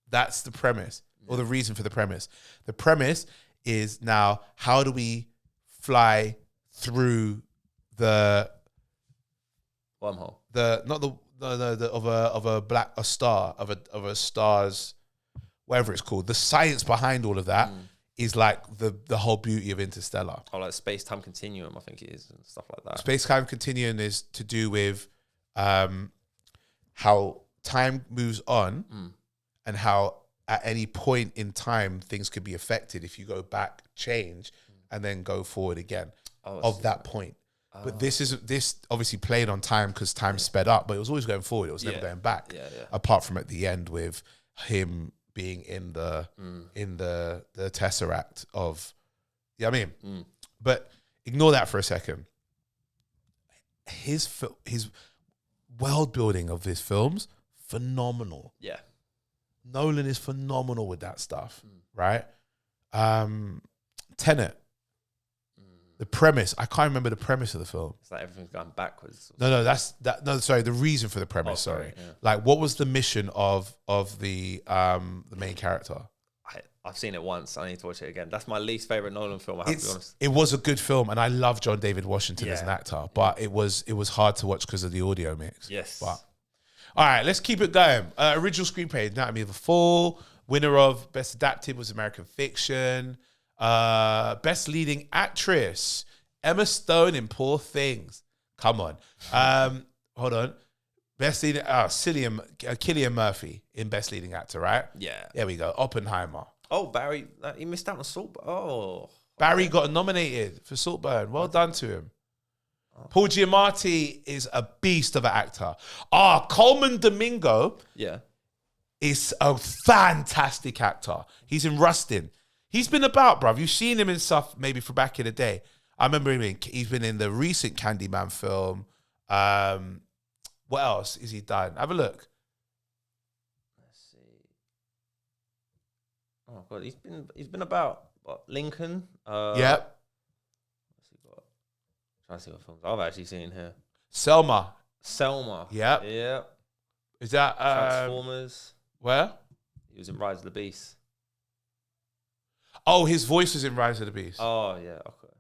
That's the premise, or the reason for the premise. The premise is now, how do we fly through the wormhole? Of a star's, whatever it's called. The science behind all of that is like the whole beauty of Interstellar. Oh, like space-time continuum, I think it is, and stuff like that. Space-time continuum is to do with how time moves on and how at any point in time things could be affected if you go back, change, and then go forward again of that point. But this obviously played on time because time sped up, but it was always going forward. It was never going back. Yeah. Apart from at the end with him being in the Tesseract of, but ignore that for a second. His world building of his films, phenomenal. Yeah. Nolan is phenomenal with that stuff, right? Tenet. The premise, I can't remember the premise of the film. It's like everything's going backwards. No, sorry, the reason for the premise, sorry. Yeah. Like, what was the mission of the main character? I've seen it once. I need to watch it again. That's my least favorite Nolan film, I have to be honest. It was a good film, and I love John David Washington as an actor, but it was hard to watch because of the audio mix. Yes. But all right, let's keep it going. Original screenplay, Anatomy of a Fall. Winner of Best Adapted was American Fiction. Best Leading Actress, Emma Stone in Poor Things. Come on. Hold on. Best Leading, Cillian Murphy in Best Leading Actor, right? Yeah. There we go. Oppenheimer. Oh, Barry, he missed out on Salt. Oh. Barry got nominated for Saltburn. Well done to him. Paul Giamatti is a beast of an actor. Coleman Domingo is a fantastic actor. He's in Rustin. He's been about, bruv. You've seen him in stuff maybe from back in the day. I remember he's been in the recent Candyman film. What else is he done? Have a look. Let's see. Oh God, he's been about Lincoln. Yep. What's he got? Trying to see what films I've actually seen here. Selma. Yep. Is that Transformers? Where? He was in Rise of the Beast. Oh, his voice was in Rise of the Beast. Oh yeah, okay.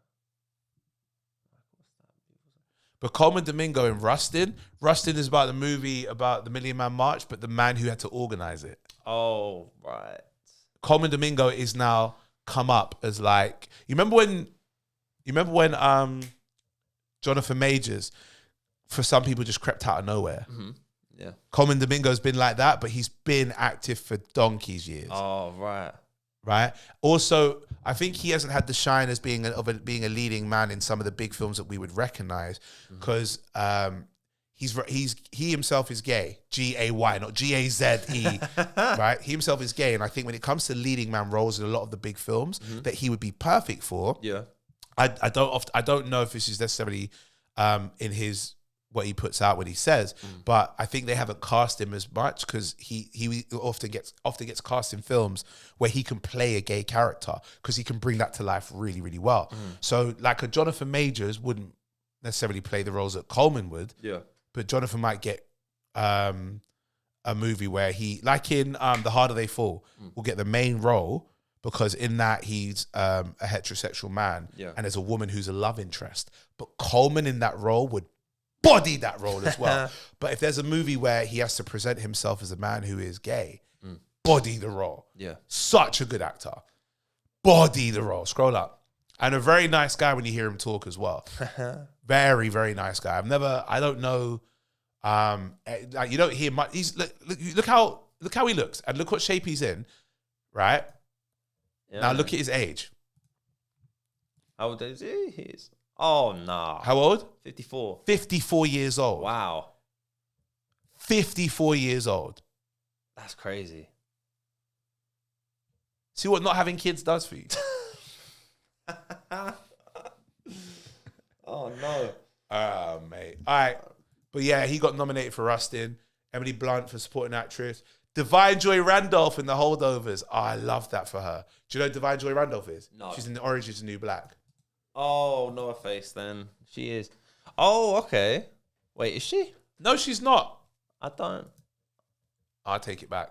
But Coleman Domingo in Rustin. Rustin is about the movie about the Million Man March, but the man who had to organize it. Oh, right. Coleman Domingo is now come up as like, you remember when Jonathan Majors, for some people, just crept out of nowhere. Mm-hmm. Yeah. Coleman Domingo's been like that, but he's been active for donkey's years. Oh, right. Right. Also, I think he hasn't had the shine as being a leading man in some of the big films that we would recognize, because he himself is gay, G-A-Y, not G-A-Z-E, right? He himself is gay, and I think when it comes to leading man roles in a lot of the big films that he would be perfect for. Yeah, I don't know if this is necessarily in his what he puts out when he says, but I think they haven't cast him as much because he often gets cast in films where he can play a gay character because he can bring that to life really, really well. So like a Jonathan Majors wouldn't necessarily play the roles that Coleman would. Yeah. But Jonathan might get a movie where he, like in The Harder They Fall, will get the main role because in that he's a heterosexual man and there's a woman who's a love interest. But Coleman in that role would body that role as well. But if there's a movie where he has to present himself as a man who is gay, body the role. Yeah. Such a good actor. Body the role. Scroll up. And a very nice guy when you hear him talk as well. Very, very nice guy. I don't know, like you don't hear much. Look how he looks and look what shape he's in, right? Yeah. Now look at his age. How old is he? He's... Oh, no. How old? 54. 54 years old. Wow. 54 years old. That's crazy. See what not having kids does for you? Oh, no. Oh, mate. All right. But yeah, he got nominated for Rustin. Emily Blunt for supporting actress. Divine Joy Randolph in The Holdovers. Oh, I love that for her. Do you know who Divine Joy Randolph is? No. She's in The Orange Is the New Black. Oh, know her face then. She is. Oh, okay. Wait, is she? No, she's not. I don't. I'll take it back.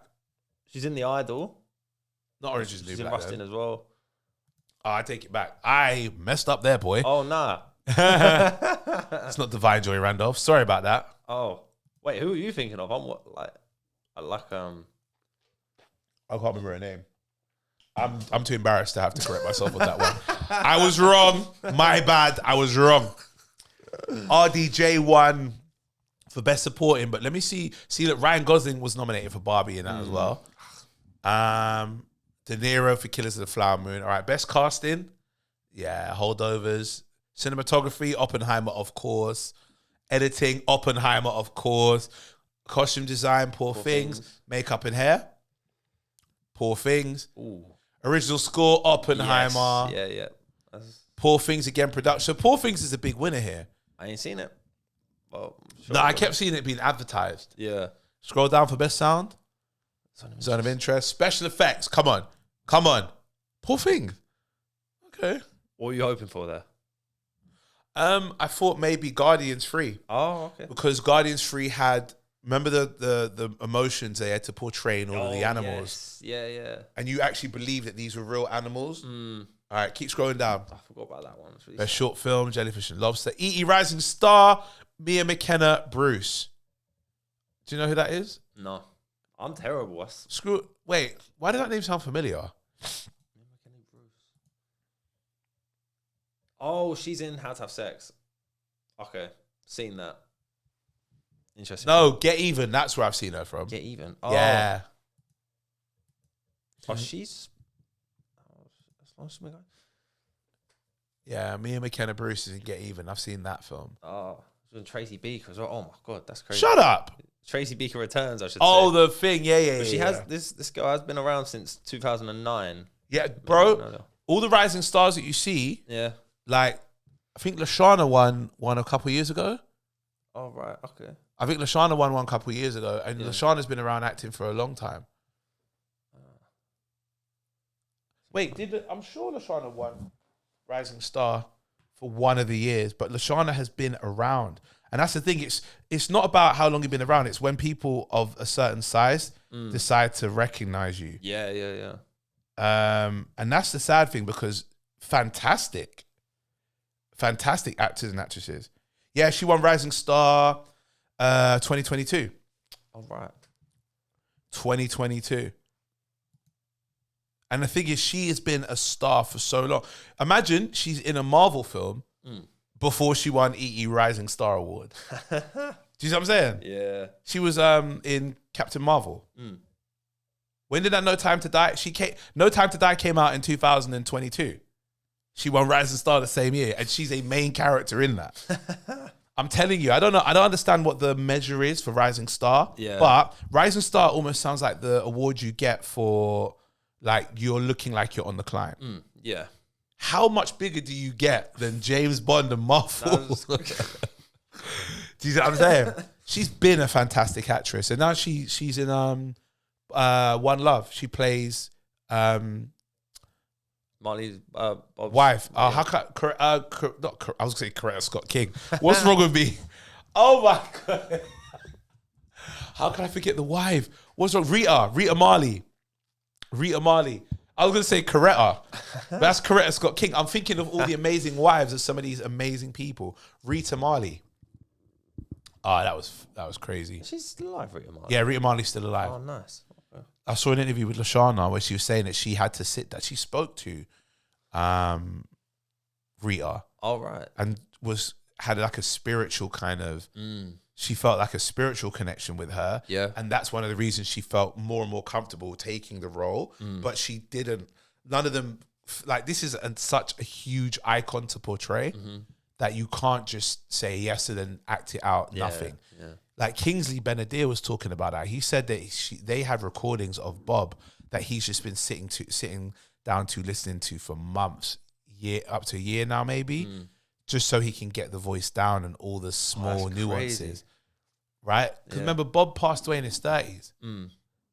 She's in The Idol. Not Orange Is the New Black. She's in Rustin as well. Oh, I take it back. I messed up there, boy. Oh, nah. It's not Divine Joy Randolph. Sorry about that. Oh. Wait, who are you thinking of? I can't remember her name. I'm too embarrassed to have to correct myself on that one. I was wrong. My bad. I was wrong. RDJ won for Best Supporting, but let me see. See that Ryan Gosling was nominated for Barbie in that as well. De Niro for Killers of the Flower Moon. All right, Best Casting. Yeah, Holdovers. Cinematography, Oppenheimer, of course. Editing, Oppenheimer, of course. Costume design, Poor Things. Makeup and hair, Poor Things. Ooh. Original score, Oppenheimer. Yes. Yeah. Poor Things again, production. Poor Things is a big winner here. I ain't seen it. Well, sure, no, I kept seeing it being advertised. Yeah. Scroll down for Best Sound. Zone of interest. Special effects. Come on. Poor thing. Okay. What were you hoping for there? I thought maybe Guardians 3. Oh, okay. Because Guardians 3 had, remember the emotions they had to portray in all of the animals? Yes. Yeah. And you actually believe that these were real animals? All right, keep scrolling down. I forgot about that one. Really Best short film, Jellyfish and Lobster. E.E. Rising Star, Mia McKenna, Bruce. Do you know who that is? No. I'm terrible. Wait, why did that name sound familiar? Oh, she's in How to Have Sex. Okay, seen that. Interesting. No, Get Even. That's where I've seen her from. Get Even. Oh. Yeah. Oh, she's... Yeah, Mia McKenna, Bruce is in Get Even. I've seen that film. Oh, she's in Tracy Beaker as well. Oh my God, that's crazy. Shut up. Tracy Beaker Returns, I should say. Oh, the thing. Yeah. But she has... This girl has been around since 2009. Yeah, bro. All the rising stars that you see... Yeah. Like, I think Lashana won a couple of years ago. Oh, right. Okay. I think Lashana won one a couple of years ago. And Lashana's been around acting for a long time. Wait, I'm sure Lashana won Rising Star for one of the years. But Lashana has been around. And that's the thing. It's not about how long you've been around. It's when people of a certain size decide to recognize you. Yeah. And that's the sad thing because fantastic actors and actresses. Yeah, she won Rising Star 2022. All right. 2022. And the thing is, she has been a star for so long. Imagine she's in a Marvel film before she won E.E. Rising Star Award. Do you see what I'm saying? Yeah. She was in Captain Marvel. When did that No Time to Die? No Time to Die came out in 2022. She won Rising Star the same year, and she's a main character in that. I'm telling you, I don't know. I don't understand what the measure is for Rising Star. Yeah. But Rising Star almost sounds like the award you get for, like, you're looking like you're on the climb. Yeah. How much bigger do you get than James Bond and Marvel? Do you see what I'm saying? She's been a fantastic actress, and now she's in One Love. She plays Marley's wife. Yeah. How can I was gonna say Coretta Scott King. What's wrong with me? Oh my God. How can I forget the wife? What's wrong? Rita Marley. I was gonna say Coretta. But that's Coretta Scott King. I'm thinking of all the amazing wives of some of these amazing people. Rita Marley. Oh, that was crazy. She's still alive, Rita Marley. Yeah, Rita Marley's still alive. Oh, nice. Okay. I saw an interview with Lashana where she was saying that she had to that she spoke to Rita. Oh, right. And had like a spiritual kind of she felt like a spiritual connection with her. Yeah. And that's one of the reasons she felt more and more comfortable taking the role. But she didn't, none of them, like, this is such a huge icon to portray that you can't just say yes and then act it out, nothing. Yeah. Like Kingsley Benadir was talking about that. He said that they have recordings of Bob that he's just been sitting down to listening to for months, up to a year now maybe, just so he can get the voice down and all the small nuances. Crazy. Right? Because remember, Bob passed away in his 30s.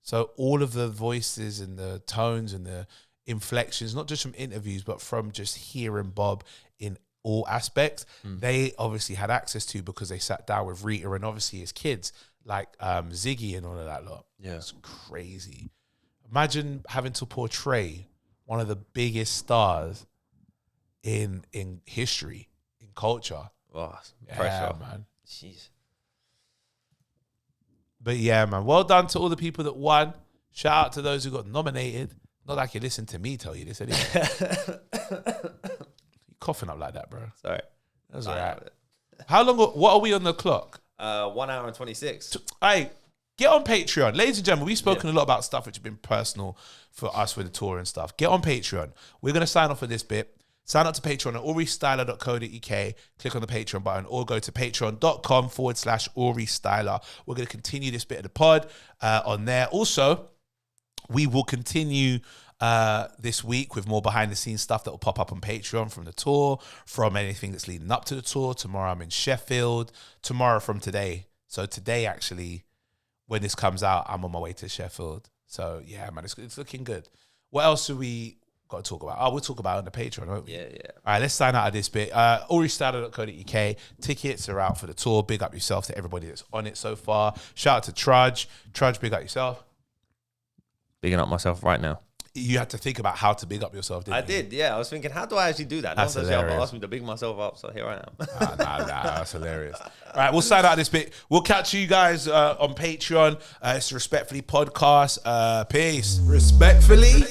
So all of the voices and the tones and the inflections, not just from interviews, but from just hearing Bob in all aspects, they obviously had access to because they sat down with Rita and obviously his kids, like Ziggy and all of that lot. Yeah. It's crazy. Imagine having to portray one of the biggest stars in history, in culture. Oh, Yeah, pressure. man. Jeez. But yeah, man, well done to all the people that won. Shout out to those who got nominated. Not like you listen to me tell you this anyway. You coughing up like that, bro. Sorry. That's all right. How long? What are we on the clock? 1 hour and 26. Hey, get on Patreon. Ladies and gentlemen, we've spoken a lot about stuff which has been personal for us with the tour and stuff. Get on Patreon. We're going to sign off for this bit. Sign up to Patreon at auriestyla.co.uk. Click on the Patreon button or go to patreon.com/Aurie Styla. We're going to continue this bit of the pod on there. Also, we will continue this week with more behind the scenes stuff that will pop up on Patreon from the tour, from anything that's leading up to the tour. Tomorrow I'm in Sheffield. Tomorrow from today. So today, actually, when this comes out, I'm on my way to Sheffield. So yeah, man, it's looking good. What else do we got to talk about? Oh, we'll talk about it on the Patreon, won't we? Yeah. All right, let's sign out of this bit. AurieStyla.co.uk. Tickets are out for the tour. Big up yourself to everybody that's on it so far. Shout out to Trudge. Trudge, big up yourself. Bigging up myself right now. You had to think about how to big up yourself, didn't you? I did, yeah. I was thinking, how do I actually do that? That's no one's actually hilarious. asked me to big myself up, so here I am. Nah, that's hilarious. All right, we'll sign out of this bit. We'll catch you guys on Patreon. It's the Respectfully podcast. Peace. Respectfully.